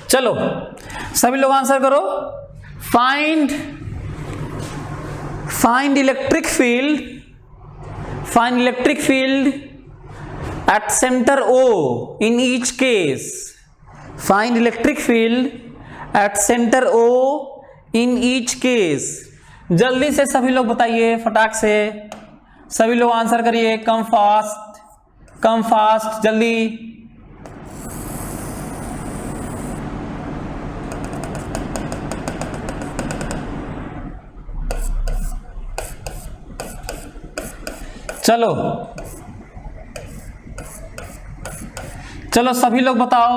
चलो सभी लोग आंसर करो। Find electric field at center O in each case. Find electric field at center O in each case. जल्दी से सभी लोग बताइए, फटाक से सभी लोग आंसर करिए, कम फास्ट जल्दी। चलो सभी लोग बताओ,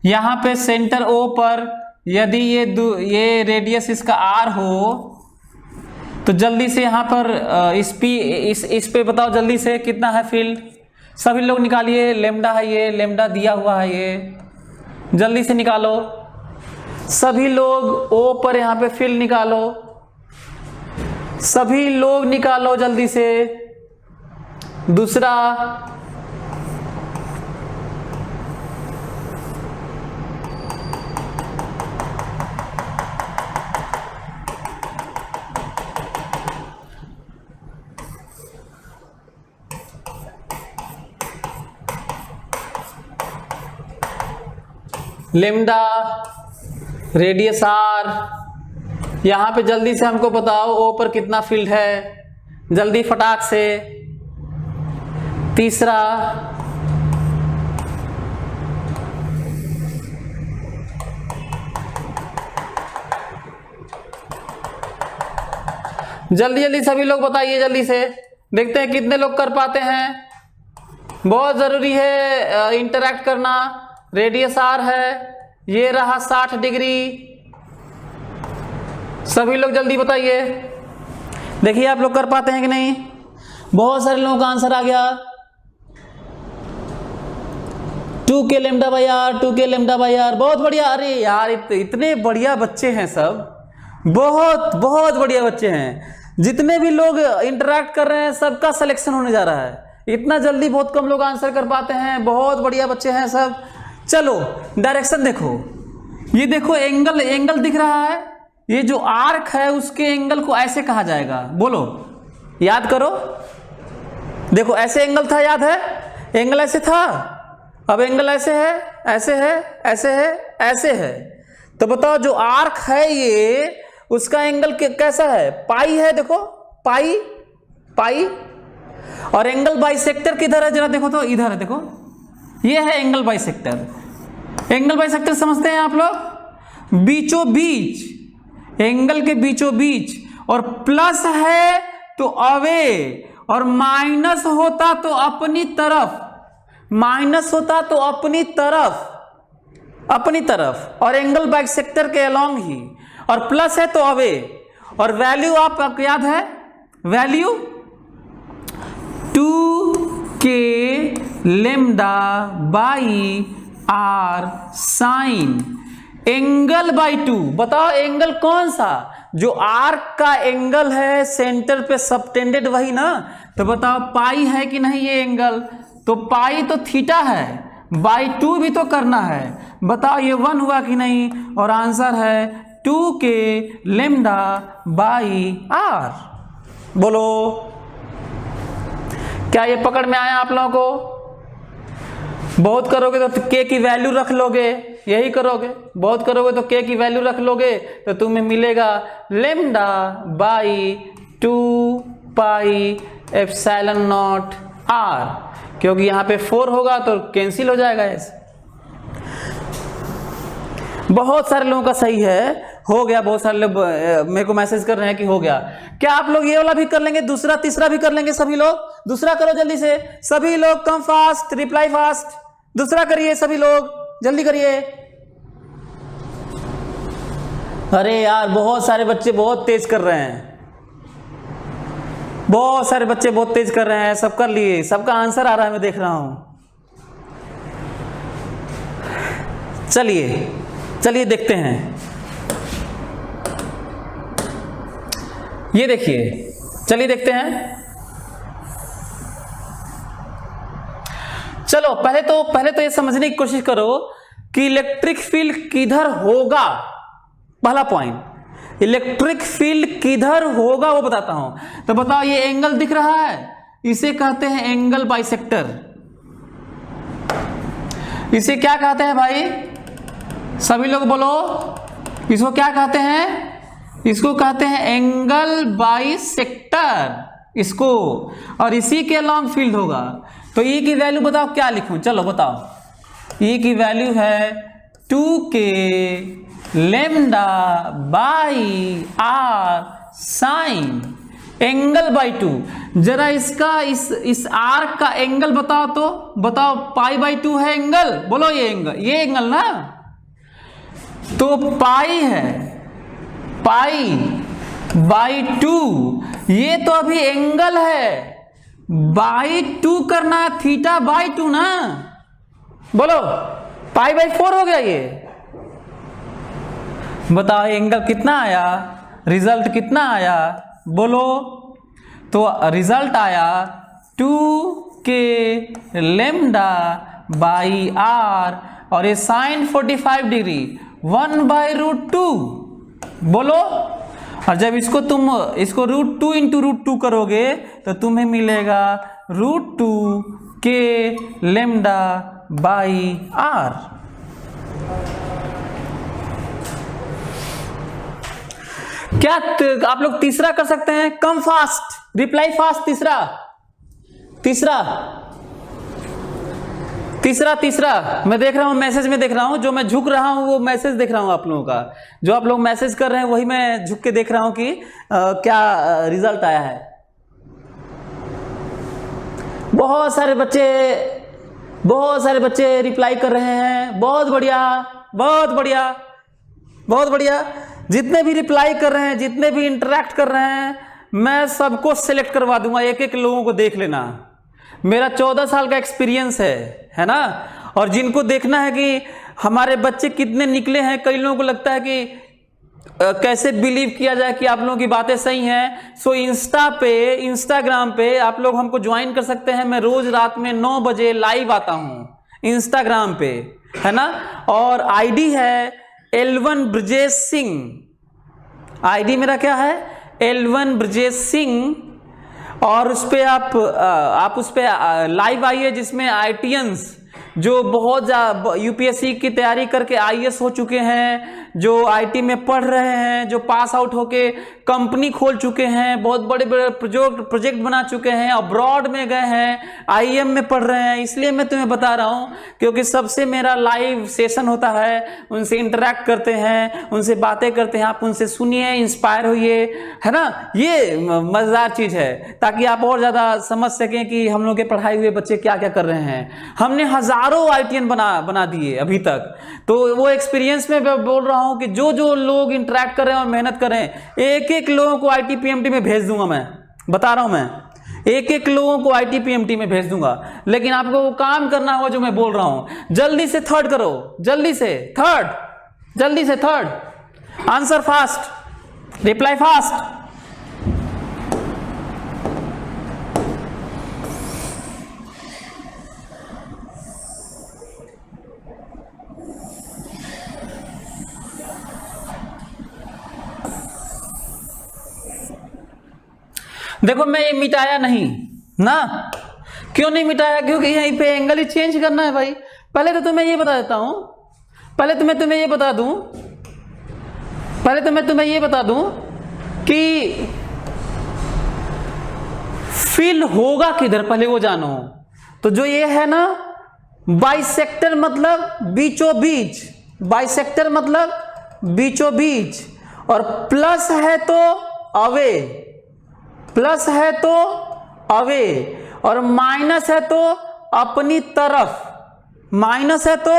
यहां पे सेंटर O पर यदि ये रेडियस इसका R हो तो जल्दी से यहां पर इस पे बताओ जल्दी से कितना है फील्ड, सभी लोग निकालिए। लेमडा है, ये लेमडा दिया हुआ है, ये जल्दी से निकालो सभी लोग। O पर यहां पे फील्ड निकालो, सभी लोग निकालो जल्दी से। दूसरा लेमडा रेडियस आर, यहां पे जल्दी से हमको बताओ ओ पर कितना फील्ड है, जल्दी फटाक से। तीसरा जल्दी सभी लोग बताइए, जल्दी से देखते हैं कितने लोग कर पाते हैं। बहुत जरूरी है इंटरैक्ट करना। रेडियस आर है, ये रहा 60 डिग्री। सभी लोग जल्दी बताइए, देखिए आप लोग कर पाते हैं कि नहीं। बहुत सारे लोगों का आंसर आ गया, 2k lambda by r, 2k lambda by r. बहुत बढ़िया। अरे यार इतने बढ़िया बच्चे हैं सब, बहुत बहुत बढ़िया बच्चे हैं। जितने भी लोग इंटरैक्ट कर रहे हैं सबका सिलेक्शन होने जा रहा है। इतना जल्दी बहुत कम लोग आंसर कर पाते हैं, बहुत बढ़िया बच्चे हैं सब। चलो डायरेक्शन देखो, ये देखो एंगल दिख रहा है, ये जो आर्क है उसके एंगल को ऐसे कहा जाएगा, बोलो याद करो। देखो ऐसे एंगल था, याद है एंगल ऐसे था, अब एंगल ऐसे है, ऐसे है, ऐसे है, ऐसे है। तो बताओ जो आर्क है ये उसका एंगल कैसा है, पाई है, देखो पाई। और एंगल बाइसेक्टर किधर है जरा देखो तो, इधर है, देखो ये है एंगल बाइसेक्टर। एंगल बाइसेक्टर समझते हैं आप लोग, बीचों बीच, एंगल के बीचों बीच। और प्लस है तो अवे, और माइनस होता तो अपनी तरफ। माइनस होता तो अपनी तरफ, और एंगल बाइसेक्टर के अलोंग ही, और प्लस है तो अवे, और वैल्यू आपको याद है, value 2k lambda by r sine angle by 2। बताओ एंगल कौन सा, जो आर्क का एंगल है सेंटर पे सबटेंडेड वही ना, तो बताओ पाई है कि नहीं ये एंगल, तो पाई तो थीटा है, बाई 2 भी तो करना है, बताओ ये 1 हुआ कि नहीं, और आंसर है 2k लेमडा बाई आर। बोलो क्या ये पकड़ में आया आप लोगों को? बहुत करोगे तो k की वैल्यू रख लोगे, यही करोगे, बहुत करोगे तो k की वैल्यू रख लोगे, तो तुम्हें मिलेगा lambda by 2 pi epsilon not r, क्योंकि यहाँ पे 4 होगा तो कैंसिल हो जाएगा ऐसे। बहुत सारे लोगों का सही है, हो गया, बहुत सारे लोग मेरे को मैसेज कर रहे हैं कि हो गया। क्या आप लोग ये वाला भी कर लेंगे, दूसरा तीसरा भी कर लेंगे सभी लोग? दूसरा करो जल्दी से, सभी लोग कम फास्ट, रिप्लाई फास्ट, दूसरा करिए सभी लोग, जल्दी करिए। अरे यार बहुत सारे बच्चे बहुत तेज कर रहे हैं, बहुत सारे बच्चे बहुत तेज कर रहे हैं, सब कर लिए, सबका आंसर आ रहा है, मैं देख रहा हूं। चलिए देखते हैं, ये देखिए, चलिए देखते हैं। चलो पहले तो ये समझने की कोशिश करो कि इलेक्ट्रिक फील्ड किधर होगा। पहला पॉइंट, इलेक्ट्रिक फील्ड किधर होगा वो बताता हूं। तो बताओ ये एंगल दिख रहा है, इसे कहते हैं एंगल बाइसेक्टर। इसे क्या कहते हैं भाई, सभी लोग बोलो, इसको क्या कहते हैं? इसको कहते हैं एंगल बाइसेक्टर इसको, और इसी के अलोंग फील्ड होगा। तो ई की वैल्यू बताओ क्या लिखूं, चलो बताओ। ई की वैल्यू है 2k lambda by r sine angle by 2। जरा इसका इस आर्क का एंगल बताओ, तो बताओ पाई बाई 2 है एंगल, बोलो ये एंगल ना, तो पाई है, पाई बाई 2, ये तो अभी एंगल है, बाई 2 करना, थीटा बाई 2 ना, बोलो पाई बाई 4 हो गया ये। बताओ एंगल कितना आया, रिजल्ट कितना आया, बोलो। तो रिजल्ट आया 2k लेमडा बाई आर, और ये साइन 45 डिग्री 1/√2, बोलो। और जब इसको √2 इंटू √2 करोगे तो तुम्हें मिलेगा √2k लेमडा बाई आर। क्या आप लोग तीसरा कर सकते हैं? Come fast, reply fast. तीसरा मैं देख रहा हूं, मैसेज में देख रहा हूं, जो मैं झुक रहा हूं वो मैसेज देख रहा हूं आप लोगों का, जो आप लोग मैसेज कर रहे हैं वही मैं झुक के देख रहा हूं कि क्या रिजल्ट आया है। बहुत सारे बच्चे रिप्लाई कर रहे हैं, बहुत बढ़िया। जितने भी रिप्लाई कर रहे हैं, जितने भी इंटरेक्ट कर रहे हैं, मैं सबको सिलेक्ट करवा दूंगा, एक लोगों को देख लेना। मेरा 14 साल का एक्सपीरियंस है ना। और जिनको देखना है कि हमारे बच्चे कितने निकले हैं, कई लोगों को लगता है कि कैसे बिलीव किया जाए कि आप लोगों की बातें सही हैं। सो इंस्टाग्राम पे आप लोग हमको ज्वाइन कर सकते हैं। मैं रोज रात में 9 बजे लाइव आता हूं इंस्टाग्राम पे, है ना। और आईडी है L1 ब्रजेश सिंह, आईडी मेरा क्या है L1 ब्रजेश सिंह। और उस पर आप उस पर लाइव आइए, जिसमें आईटीएंस जो बहुत यूपीएससी की तैयारी करके आईएएस हो चुके हैं, जो आईटी में पढ़ रहे हैं, जो पास आउट होके कंपनी खोल चुके हैं, बहुत बड़े बड़े प्रोजेक्ट बना चुके हैं, अब्रॉड में गए हैं, आईएम में पढ़ रहे हैं, इसलिए मैं तुम्हें बता रहा हूँ क्योंकि सबसे मेरा लाइव सेशन होता है, उनसे इंटरेक्ट करते हैं, उनसे बातें करते हैं, आप उनसे सुनिए, इंस्पायर होइए, है ना। ये मजेदार चीज है ताकि आप और ज्यादा समझ सकें कि हम लोग के पढ़ाए हुए बच्चे क्या क्या कर रहे हैं। हमने हजारों आईटीएन बना दिए अभी तक, तो वो एक्सपीरियंस में मैं बोल रहा हूं कि जो जो लोग इंटरेक्ट कर रहे हैं और मेहनत कर रहे हैं, एक एक लोगों को आईटी पीएमटी में भेज दूंगा। मैं बता रहा हूं, मैं एक एक लोगों को आईटी पीएमटी में भेज दूंगा, लेकिन आपको वो काम करना होगा जो मैं बोल रहा हूं। जल्दी से थर्ड करो, जल्दी से third answer fast, reply fast. देखो मैं ये मिटाया नहीं ना, क्यों नहीं मिटाया? क्योंकि यहीं पे एंगल ही चेंज करना है भाई। पहले तो तुम्हें ये बता देता हूं, पहले तो मैं तुम्हें ये बता दूं कि फिल होगा किधर, पहले वो जानो। तो जो ये है ना, बाइसेक्टर मतलब बीचों बीच, बाइसेक्टर मतलब बीचों बीच, और प्लस है तो अवे, प्लस है तो अवे, और माइनस है तो अपनी तरफ, माइनस है तो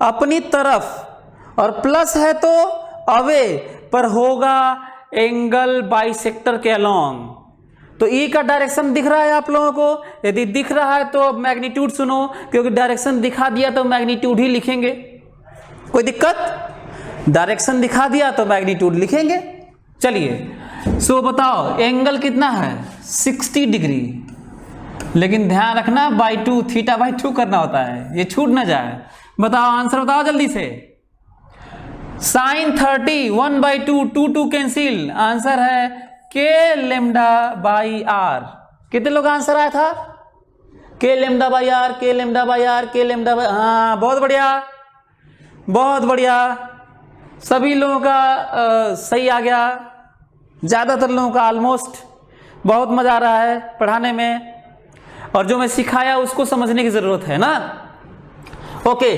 अपनी तरफ, और प्लस है तो अवे, पर होगा एंगल बाइसेक्टर के अलोंग। तो ई का डायरेक्शन दिख रहा है आप लोगों को? यदि दिख रहा है तो मैग्नीट्यूड सुनो, क्योंकि डायरेक्शन दिखा दिया तो मैग्नीट्यूड ही लिखेंगे। कोई दिक्कत? डायरेक्शन दिखा दिया तो मैग्नीट्यूड लिखेंगे। चलिए सो बताओ एंगल कितना है? 60 डिग्री, लेकिन ध्यान रखना बाई 2, थीटा बाई 2 करना होता है, ये छूट ना जाए। बताओ आंसर बताओ जल्दी से। साइन 30 1/2, 2 कैंसिल, आंसर है के लेमडा बाई आर। कितने लोग आंसर आया था? के लेमडा बाई आर, के लेमडा बाई आर, के लेमडा बाई, हाँ बहुत बढ़िया, बहुत बढ़िया, सभी लोगों का सही आ गया, ज्यादातर लोगों का ऑलमोस्ट। बहुत मजा आ रहा है पढ़ाने में, और जो मैं सिखाया उसको समझने की जरूरत है ना। ओके,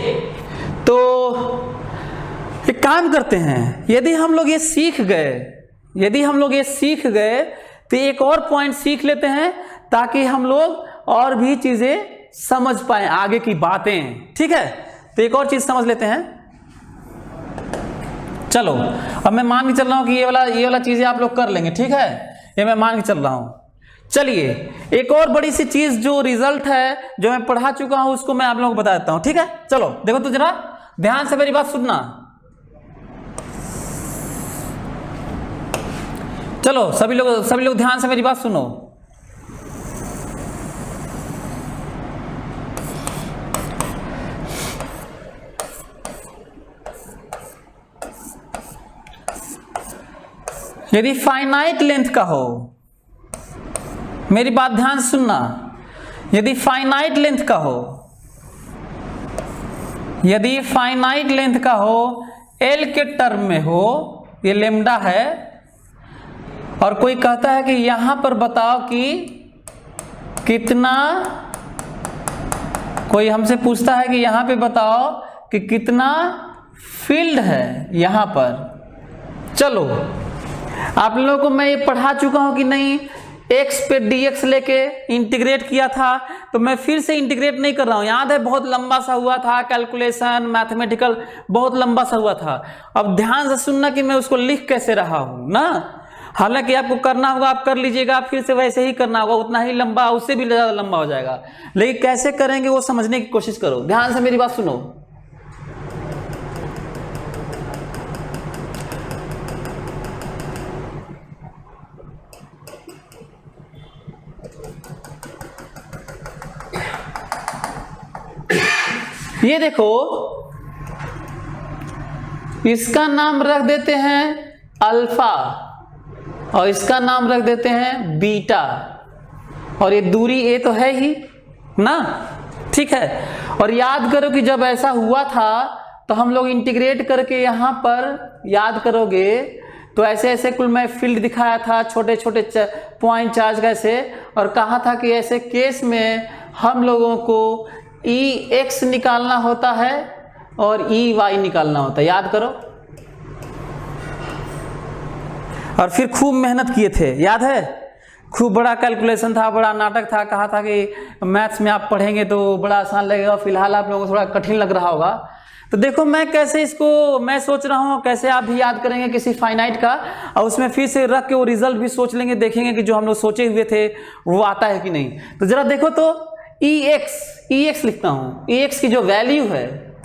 तो एक काम करते हैं, यदि हम लोग ये सीख गए तो एक और पॉइंट सीख लेते हैं ताकि हम लोग और भी चीजें समझ पाए, आगे की बातें। ठीक है, तो एक और चीज समझ लेते हैं। चलो अब मैं मान के चल रहा हूं कि ये वाला चीजें आप लोग कर लेंगे। ठीक है, ये मैं मान के चल रहा हूं। चलिए एक और बड़ी सी चीज जो रिजल्ट है, जो मैं पढ़ा चुका हूं, उसको मैं आप लोगों को बता देता हूं। ठीक है, चलो देखो तो जरा ध्यान से मेरी बात सुनना। चलो सभी लोग ध्यान से मेरी बात सुनो। यदि फाइनाइट लेंथ का हो, मेरी बात ध्यान से सुनना, यदि फाइनाइट लेंथ का हो, यदि फाइनाइट लेंथ का हो, एल के टर्म में हो, ये लेमडा है, और कोई कहता है कि यहां पर बताओ कि कितना, कोई हमसे पूछता है कि यहां पे बताओ कि कितना फील्ड है यहां पर। चलो आप लोगों को मैं ये पढ़ा चुका हूं कि नहीं, x पे dx लेके इंटीग्रेट किया था, तो मैं फिर से इंटीग्रेट नहीं कर रहा हूं। याद है बहुत लंबा सा हुआ था, कैलकुलेशन मैथमेटिकल बहुत लंबा सा हुआ था। अब ध्यान से सुनना कि मैं उसको लिख कैसे रहा हूं ना। हालांकि आपको करना होगा, आप कर लीजिएगा, फिर से वैसे ही करना होगा, उतना ही लंबा, उससे भी ज्यादा लंबा हो जाएगा, लेकिन कैसे करेंगे वो समझने की कोशिश करो। ध्यान से मेरी बात सुनो। ये देखो, इसका नाम रख देते हैं अल्फा, और इसका नाम रख देते हैं बीटा, और ये दूरी ए तो है ही ना। ठीक है, और याद करो कि जब ऐसा हुआ था तो हम लोग इंटीग्रेट करके यहाँ पर याद करोगे तो ऐसे ऐसे कुल मैं फील्ड दिखाया था, छोटे छोटे पॉइंट चार्ज कैसे, और कहा था कि ऐसे केस में हम लोगों को Ex निकालना होता है और Ey निकालना होता है, याद करो। और फिर खूब मेहनत किए थे, याद है, खूब बड़ा कैलकुलेशन था, बड़ा नाटक था, कहा था कि मैथ्स में आप पढ़ेंगे तो बड़ा आसान लगेगा, फिलहाल आप लोगों को थोड़ा कठिन लग रहा होगा। तो देखो मैं कैसे इसको मैं सोच रहा हूँ कैसे आप भी याद करेंगे किसी फाइनाइट का, और उसमें फिर से रख के वो रिजल्ट भी सोच लेंगे, देखेंगे कि जो हम लोग सोचे हुए थे वो आता है कि नहीं। तो जरा देखो तो Ex लिखता हूँ, Ex की जो वैल्यू है,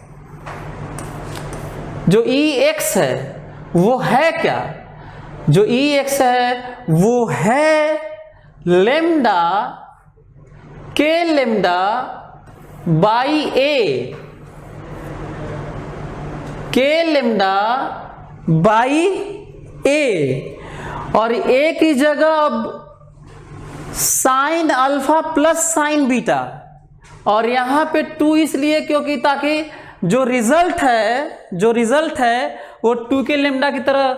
जो Ex है वो है क्या, जो Ex है वो है लेम्डा के लेम्डा बाई ए, के लेम्डा बाई ए, और ए की जगह अब sine alpha plus sign beta, और यहाँ पे 2 इसलिए क्योंकि ताकि जो रिजल्ट है वो 2 के लेम्डा की तरह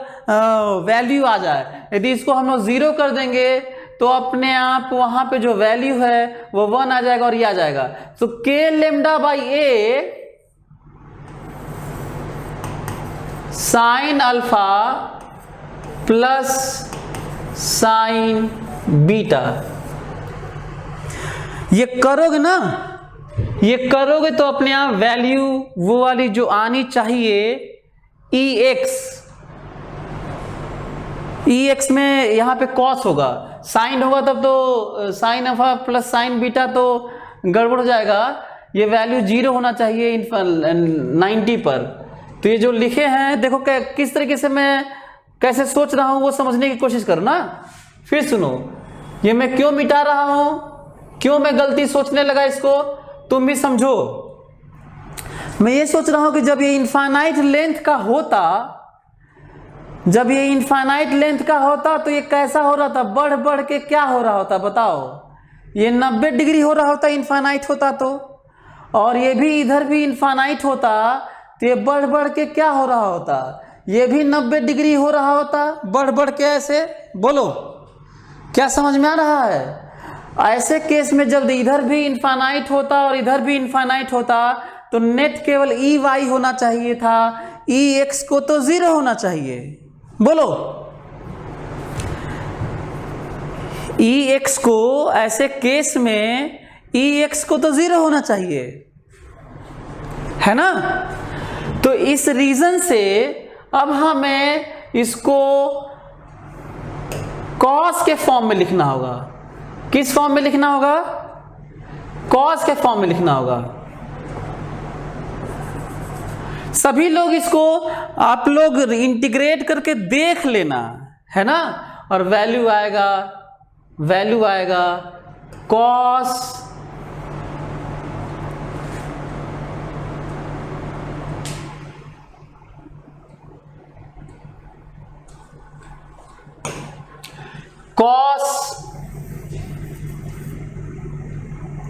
वैल्यू आ जाए। यदि इसको हम लोग 0 कर देंगे तो अपने आप वहां पे जो वैल्यू है वो 1 आ जाएगा और ये आ जाएगा। तो के lambda by A sine alpha plus sign beta, ये करोगे ना, ये करोगे तो अपने आप वैल्यू वो वाली जो आनी चाहिए Ex में यहाँ पे कॉस होगा, साइन होगा तब तो sine alpha plus sign beta तो गड़बड़ हो जाएगा, ये वैल्यू 0 होना चाहिए 90 पर। तो ये जो लिखे हैं देखो किस तरीके से मैं कैसे सोच रहा हूं वो समझने की कोशिश करो ना। फिर सुनो, ये मैं क्यों मिटा रहा हूं, क्यों मैं गलती सोचने लगा इसको, तुम भी समझो। मैं ये सोच रहा हूं कि जब ये इनफाइनाइट लेंथ का होता, जब ये इनफाइनाइट लेंथ का होता तो ये कैसा हो रहा था, बढ़ बढ़ के क्या हो रहा होता बताओ, ये 90 डिग्री हो रहा होता इनफाइनाइट होता तो, और ये भी इधर भी इनफाइनाइट होता तो ये बढ़ बढ़ के क्या हो रहा होता, ये भी 90 डिग्री हो रहा होता बढ़ बढ़ के। ऐसे बोलो क्या समझ में आ रहा है। ऐसे केस में जब इधर भी इनफाइनाइट होता और इधर भी इनफाइनाइट होता तो नेट केवल Ey होना चाहिए था, Ex को तो 0 होना चाहिए। बोलो Ex को ऐसे केस में Ex को तो 0 होना चाहिए, है ना। तो इस रीजन से अब हमें इसको कॉस के फॉर्म में लिखना होगा। किस फॉर्म में लिखना होगा, कॉस के फॉर्म में लिखना होगा। सभी लोग इसको आप लोग इंटीग्रेट करके देख लेना, है ना, और वैल्यू आएगा cos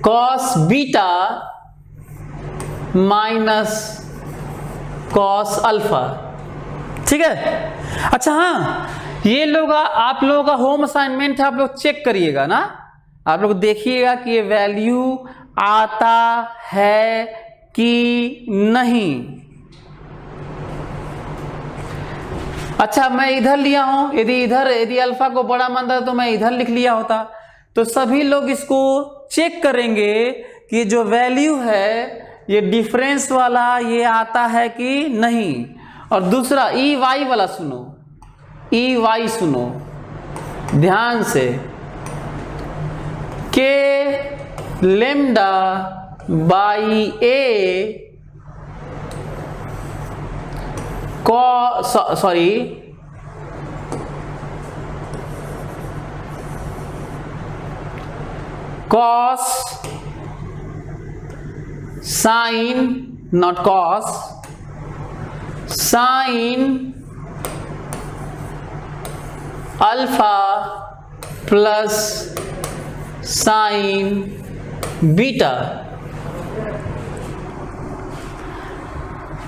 cos beta minus cos alpha, ठीक है। अच्छा हाँ, ये लोग आप लोगों का होम असाइनमेंट है, आप लोग चेक करिएगा ना, आप लोग देखिएगा कि ये वैल्यू आता है कि नहीं। अच्छा मैं इधर लिया हूं, यदि अल्फा को बड़ा मानता तो मैं इधर लिख लिया होता। तो सभी लोग इसको चेक करेंगे कि जो वैल्यू है ये डिफरेंस वाला ये आता है कि नहीं। और दूसरा Ey वाला सुनो, Ey सुनो ध्यान से, के lambda by A cos sin, not cos, sin alpha plus sin beta।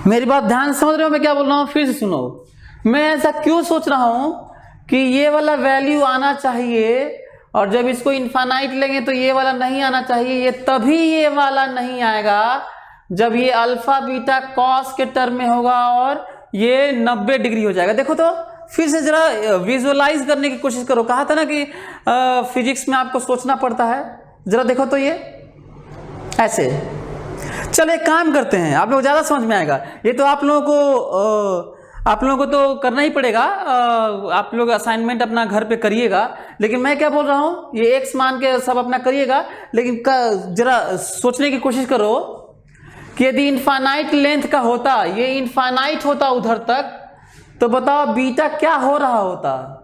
मेरी बात ध्यान से समझ रहे हो मैं क्या बोल रहा हूँ? फिर से सुनो, मैं ऐसा क्यों सोच रहा हूं कि ये वाला वैल्यू आना चाहिए और जब इसको इनफाइनाइट लेंगे तो ये वाला नहीं आना चाहिए। ये तभी ये वाला नहीं आएगा जब ये अल्फा बीटा कॉस के टर्म में होगा और ये 90 डिग्री हो जाएगा। देखो तो फिर से जरा विजुअलाइज करने की कोशिश करो। कहा था ना कि फिजिक्स में आपको सोचना पड़ता है। जरा देखो तो ये ऐसे। चलो एक काम करते हैं, आप लोग ज़्यादा समझ में आएगा। ये तो आप लोगों को तो करना ही पड़ेगा। आप लोग असाइनमेंट अपना घर पे करिएगा, लेकिन मैं क्या बोल रहा हूँ, ये एक्स मान के सब अपना करिएगा, लेकिन जरा सोचने की कोशिश करो कि यदि इनफाइनाइट लेंथ का होता, ये इनफाइनाइट होता उधर तक, तो बताओ बीटा क्या हो रहा होता?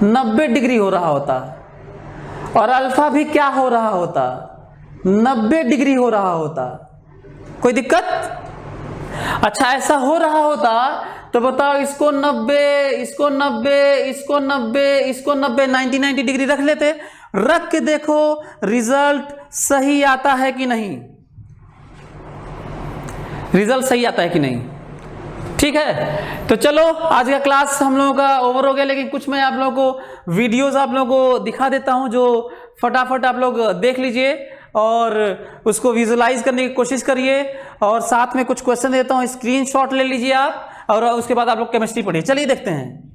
90 डिग्री हो रहा होता। और अल्फा भी क्या हो रहा होता? 90 डिग्री हो रहा होता। कोई दिक्कत? अच्छा ऐसा हो रहा होता तो बताओ इसको 90, इसको 90, इसको 90, इसको 90, 90 डिग्री रख लेते। रख के देखो रिजल्ट सही आता है कि नहीं। रिजल्ट सही आता है कि नहीं? ठीक है, तो चलो आज का क्लास हम लोगों का ओवर हो गया, लेकिन कुछ मैं आप लोगों को वीडियोस आप लोगों को दिखा देता हूं जो फटाफट आप लोग देख लीजिए और उसको विजुलाइज करने की कोशिश करिए। और साथ में कुछ क्वेश्चन देता हूं, स्क्रीनशॉट ले लीजिए आप, और उसके बाद आप लोग केमिस्ट्री पढ़िए। चलिए देखते हैं।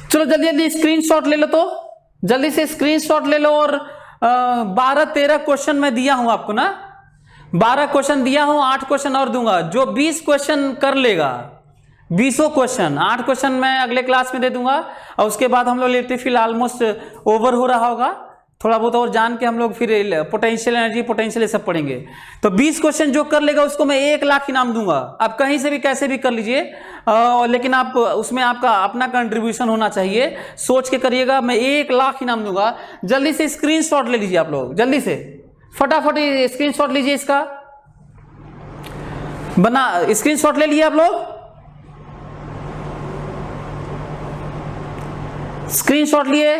चलो जल्दी जल्दी स्क्रीनशॉट ले लो, तो जल्दी से स्क्रीनशॉट ले लो। और 12-13 क्वेश्चन मैं दिया हूं आपको ना, 12 क्वेश्चन दिया हूं, 8 क्वेश्चन और दूंगा। जो 20 क्वेश्चन कर लेगा, 20 क्वेश्चन, 8 क्वेश्चन मैं अगले क्लास में दे दूंगा। और उसके बाद हम लोग इलेक्ट्रिक फील्ड ऑलमोस्ट ओवर हो रहा होगा, थोड़ा बहुत और जान के हम लोग फिर पोटेंशियल एनर्जी, पोटेंशियल ये सब पढ़ेंगे। तो 20 क्वेश्चन जो कर लेगा उसको मैं 1 लाख इनाम दूंगा। आप कहीं से भी कैसे भी कर लीजिए, लेकिन आप उसमें आपका अपना कंट्रीब्यूशन होना चाहिए। सोच के करिएगा, मैं 1 लाख इनाम दूंगा। जल्दी से स्क्रीनशॉट ले लीजिए आप लोग, जल्दी से फटाफट स्क्रीनशॉट लीजिए। इसका बना स्क्रीनशॉट ले लिए आप लोग, स्क्रीनशॉट लिए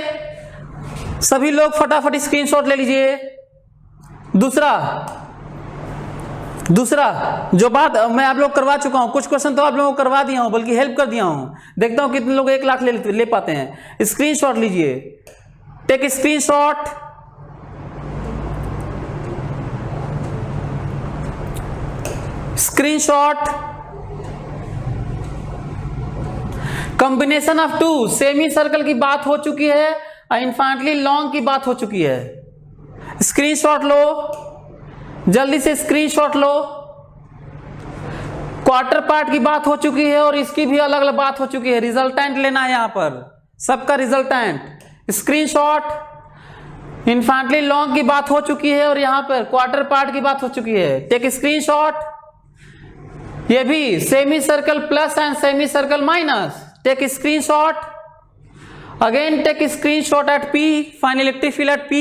सभी लोग, फटाफट स्क्रीनशॉट ले लीजिए। दूसरा जो बात मैं आप लोग करवा चुका हूं, कुछ क्वेश्चन तो आप लोगों को करवा दिया हूं, बल्कि हेल्प कर दिया हूं। देखता हूं कितने लोग 1 लाख ले पाते हैं। स्क्रीनशॉट लीजिए, take screenshot. Screenshot. Combination of 2 semi circle की बात हो चुकी है, इनफाइनाइटली लॉन्ग की बात हो चुकी है। स्क्रीनशॉट लो, जल्दी से स्क्रीनशॉट लो। क्वार्टर पार्ट की बात हो चुकी है और इसकी भी अलग अलग बात हो चुकी है। रिजल्टेंट लेना है यहां पर, सबका रिजल्टेंट। स्क्रीनशॉट। इनफाइनाइटली लॉन्ग की बात हो चुकी है और यहां पर क्वार्टर पार्ट की बात हो चुकी है। Take screenshot. ये भी semi circle plus and semi circle minus. Take screenshot. Again take a screenshot at P, find electric field at P.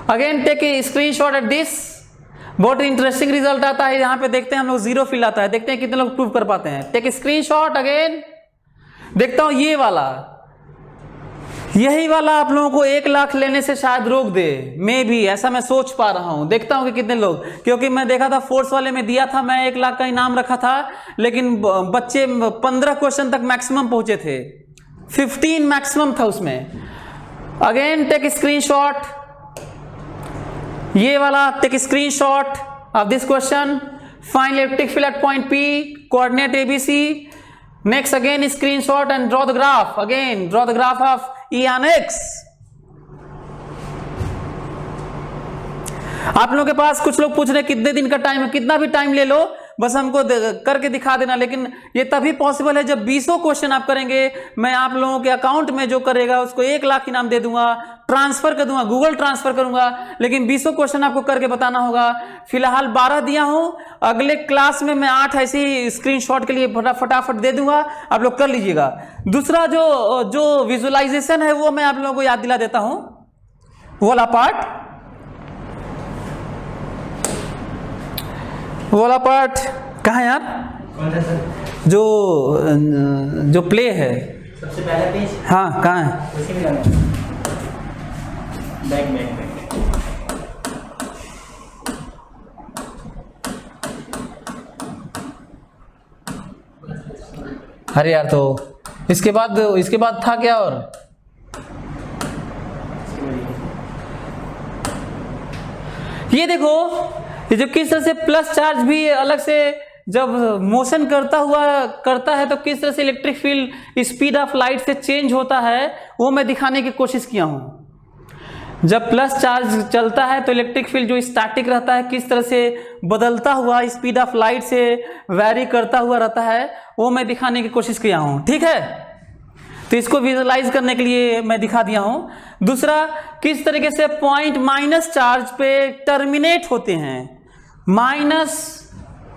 Again take a screenshot at this. बहुत इंटरेस्टिंग रिजल्ट आता है यहाँ पे, देखते हैं हम लोग 0 फील्ड आता है, देखते हैं कितने लोग प्रूव कर पाते हैं। Take screenshot again. देखता हूँ ये वाला, यही वाला आप लोगों को 1 लाख लेने से शायद रोक दे, मे भी, ऐसा मैं सोच पा रहा हूँ। देखता हूँ कि कितने लोग, क्योंकि मैं देखा था फोर्स वाले में दिया था, मैं 1 लाख का इनाम रखा था, लेकिन बच्चे 15 क्वेश्चन तक मैक्सिमम पहुंचे थे, 15 मैक्सिमम था उसमें। अगेन टेक स्क्रीनशॉट, ये वाला take screenshot of this question. Find electric field at point P, coordinate ABC। Next again screenshot and draw the graph. Again draw the graph of E on X। आप लोगों के पास कुछ लोग पूछ रहे कितने दिन का टाइम है, कितना भी टाइम ले लो, बस हमको करके दिखा देना। लेकिन ये तभी पॉसिबल है जब 20 क्वेश्चन आप करेंगे। मैं आप लोगों के अकाउंट में जो करेगा उसको 1 लाख इनाम दे दूंगा, ट्रांसफर कर दूंगा, गूगल ट्रांसफर करूंगा, लेकिन 20 क्वेश्चन आपको करके बताना होगा। फिलहाल 12 दिया हूं, अगले क्लास में मैं 8 ऐसी स्क्रीनशॉट के लिए फटाफट दे दूंगा, आप लोग कर लीजिएगा। दूसरा जो विजुअलाइजेशन है वो मैं आप लोगों को याद दिला देता हूं, वो वाला पार्ट कहाँ है यार? कौन सा सर? जो प्ले है। सबसे पहला पेज। हाँ, कहाँ है? उसी में जाना। बैक। अरे यार, तो इसके बाद था क्या? और ये देखो, ये जो किस तरह से प्लस चार्ज भी अलग से जब मोशन करता है तो किस तरह से electric field speed of light से चेंज होता है, वो मैं दिखाने की कोशिश किया हूं। जब प्लस चार्ज चलता है तो इलेक्ट्रिक फील्ड जो स्टैटिक रहता है किस तरह से बदलता हुआ स्पीड ऑफ लाइट से वैरी करता हुआ रहता है, वो मैं दिखाने की कोशिश किया हूं। ठीक है, तो इसको विजुअलाइज करने के लिए मैं दिखा दिया हूं। दूसरा, किस तरीके से पॉइंट माइनस चार्ज पे टर्मिनेट होते हैं, माइनस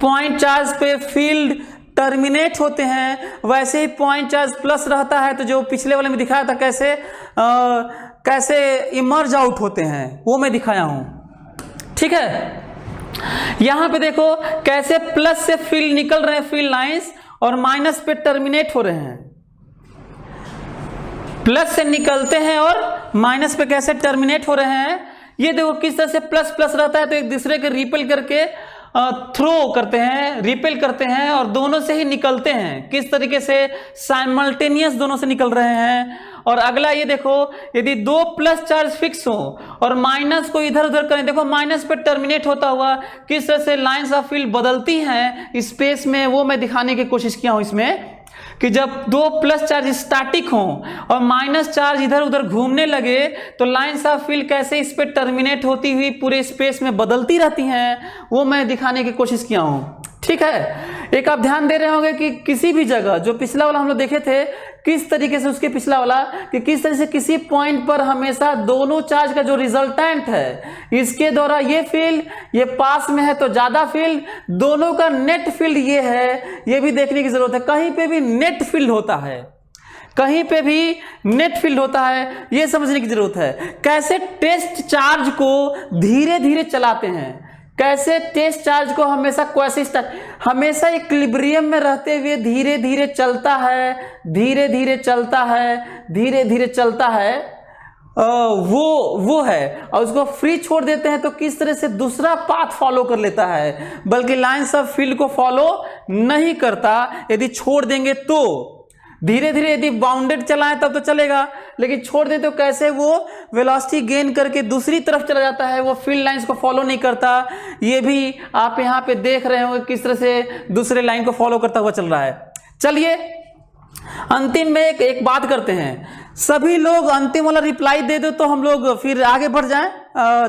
पॉइंट चार्ज पे फील्ड टर्मिनेट होते हैं, वैसे ही पॉइंट चार्ज प्लस रहता है तो जो पिछले वाले में दिखाया था कैसे इमर्ज आउट होते हैं, वो मैं दिखाया हूं। ठीक है, यहां पे देखो कैसे प्लस से फील्ड निकल रहे हैं, फील्ड लाइंस, और माइनस पे टर्मिनेट हो रहे हैं। प्लस से निकलते हैं और माइनस पे कैसे टर्मिनेट हो रहे हैं। ये देखो किस तरह से प्लस प्लस रहता है तो एक दूसरे के रिपेल करके थ्रो करते हैं, रिपेल करते हैं और दोनों से ही निकलते हैं। किस तरीके से साइमल्टेनियस दोनों से निकल रहे हैं। और अगला ये देखो, यदि दो प्लस चार्ज फिक्स हो और माइनस को इधर उधर करें, देखो माइनस पे टर्मिनेट होता हुआ किस तरह से लाइंस ऑफ फील्ड बदलती हैं स्पेस में, वो मैं दिखाने की कोशिश किया हूं इसमें, कि जब दो प्लस चार्ज स्टैटिक हों और माइनस चार्ज इधर उधर घूमने लगे तो लाइंस ऑफ फील्ड कैसे इस पे टर्मिनेट होती हुई पूरे स्पेस में बदलती रहती हैं, वो मैं दिखाने की कोशिश किया हूं। ठीक है, एक आप ध्यान दे रहे होंगे कि किसी भी जगह, जो पिछला वाला हम लोग देखे थे किस तरीके से, उसके पिछला वाला कि किस तरह से किसी पॉइंट पर हमेशा दोनों चार्ज का जो रिजल्टेंट है इसके द्वारा ये फील्ड, ये पास में है तो ज्यादा फील्ड, दोनों का नेट फील्ड ये है, ये भी देखने की जरूरत है। कहीं पे भी नेट फील्ड होता है, कहीं पे भी नेट फील्ड होता है, ये समझने की जरूरत है। कैसे टेस्ट चार्ज को धीरे धीरे चलाते हैं, कैसे टेस्ट चार्ज को हमेशा इक्विलिब्रियम में रहते हुए धीरे धीरे चलता है, धीरे धीरे चलता है, धीरे धीरे चलता है, वो है। और उसको फ्री छोड़ देते हैं तो किस तरह से दूसरा पाथ फॉलो कर लेता है, बल्कि लाइंस ऑफ फील्ड को फॉलो नहीं करता। यदि छोड़ देंगे तो धीरे धीरे, यदि बाउंडेड चलाएं तब तो चलेगा, लेकिन छोड़ दे तो कैसे वो वेलोसिटी गेन करके दूसरी तरफ चला जाता है, वो फील्ड लाइंस को फॉलो नहीं करता। ये भी आप यहाँ पे देख रहे होंगे किस तरह से दूसरे लाइन को फॉलो करता हुआ चल रहा है। चलिए अंतिम में एक बात करते हैं, सभी लोग अंतिम वाला रिप्लाई दे दो तो हम लोग फिर आगे बढ़ जाएं।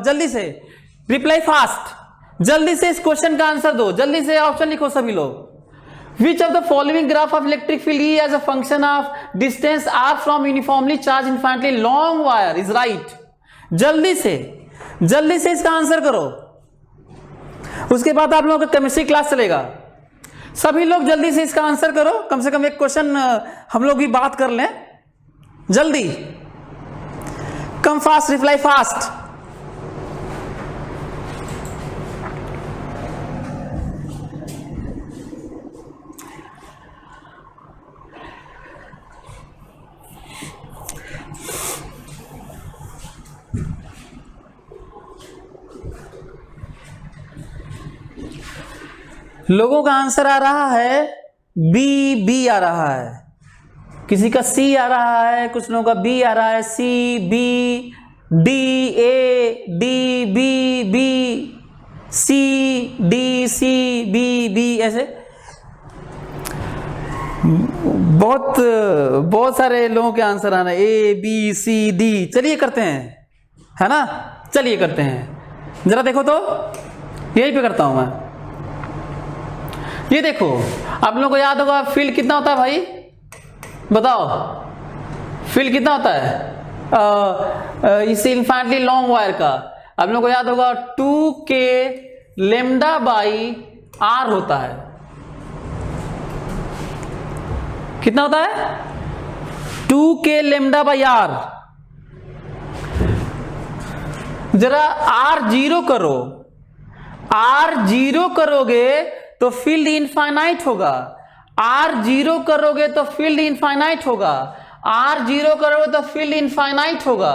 जल्दी से रिप्लाई फास्ट, जल्दी से इस क्वेश्चन का आंसर दो, जल्दी से ऑप्शन लिखो सभी लोग। Which of the following graph of electric field E as a function of distance r from uniformly charged infinitely long wire is right? जल्दी से इसका आंसर करो, उसके बाद आप लोगों का केमिस्ट्री क्लास चलेगा। सभी लोग जल्दी से इसका आंसर करो, कम से कम एक क्वेश्चन हम लोग भी बात कर लें। जल्दी, कम फास्ट, रिप्लाई फास्ट। लोगों का आंसर आ रहा है बी आ रहा है, किसी का सी आ रहा है, कुछ लोगों का बी आ रहा है, सी, बी, डी, ए, डी, बी, सी, डी, सी, बी, ऐसे बहुत सारे लोगों के आंसर आ रहे हैं, ए, बी, सी, डी। चलिए करते हैं, है ना, चलिए करते हैं। जरा देखो तो, यही पे करता हूं मैं। ये देखो, आप लोगों को याद होगा फील्ड कितना होता है भाई, बताओ फील्ड कितना होता है इस इन्फिनिटली लॉन्ग वायर का। आप लोगों को याद होगा 2k लेमडा बाई आर होता है। कितना होता है? 2k lambda by r. जरा r जीरो करो, r जीरो करोगे तो तो फील्ड इनफाइनाइट होगा। आर जीरो करोगे तो फील्ड इनफाइनाइट होगा। आर जीरो करोगे तो फील्ड इनफाइनाइट होगा,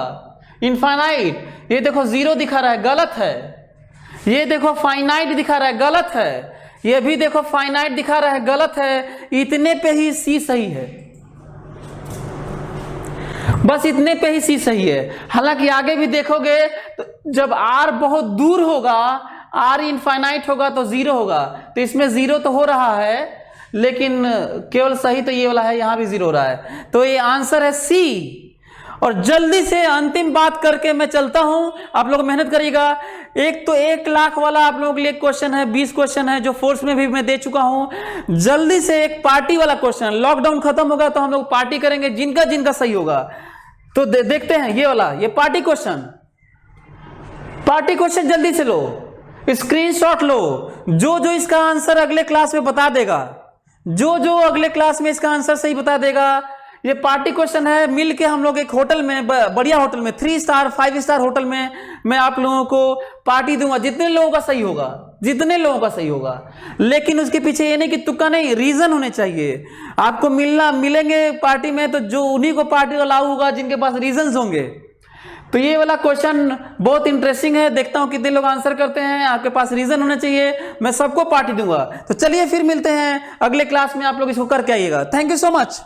इनफाइनाइट। ये देखो जीरो दिखा रहा है, गलत है। ये देखो फाइनाइट दिखा रहा है, गलत है। ये भी देखो फाइनाइट दिखा रहा है, गलत है। इतने पे ही सी सही है, बस इतने पे ही सी सही है। हालांकि आगे भी देखोगे तो जब आर बहुत दूर होगा, आर इनफाइनाइट होगा तो जीरो होगा। तो इसमें जीरो तो हो रहा है, लेकिन केवल सही तो ये वाला है, यहां भी जीरो हो रहा है। तो ये आंसर है सी। और जल्दी से अंतिम बात करके मैं चलता हूं, आप लोग मेहनत करिएगा। एक तो 1 लाख वाला आप लोगों के लिए क्वेश्चन है, 20 क्वेश्चन है जो फोर्स में भी मैं दे चुका हूं। जल्दी से एक पार्टी वाला क्वेश्चन, लॉकडाउन खत्म होगा तो हम लोग पार्टी करेंगे, जिनका जिनका सही होगा। तो देखते हैं ये वाला, ये पार्टी क्वेश्चन। पार्टी क्वेश्चन जल्दी से लो, स्क्रीनशॉट लो। जो जो इसका आंसर अगले क्लास में बता देगा, जो जो अगले क्लास में इसका आंसर सही बता देगा, ये पार्टी क्वेश्चन है। मिल के हम लोग एक होटल में, बढ़िया होटल में, 3 स्टार 5 स्टार होटल में मैं आप लोगों को पार्टी दूंगा, जितने लोगों का सही होगा, जितने लोगों का सही होगा। लेकिन उसके पीछे ये नहीं कि तुक्का नहीं, रीजन होने चाहिए। आपको मिलेंगे पार्टी में तो जो उन्हीं को पार्टी अलाउ होगा जिनके पास रीजन होंगे। तो ये वाला क्वेश्चन बहुत इंटरेस्टिंग है, देखता हूं कितने लोग आंसर करते हैं। आपके पास रीजन होना चाहिए, मैं सबको पार्टी दूंगा। तो चलिए फिर मिलते हैं अगले क्लास में, आप लोग इसको करके आइएगा। Thank you so much.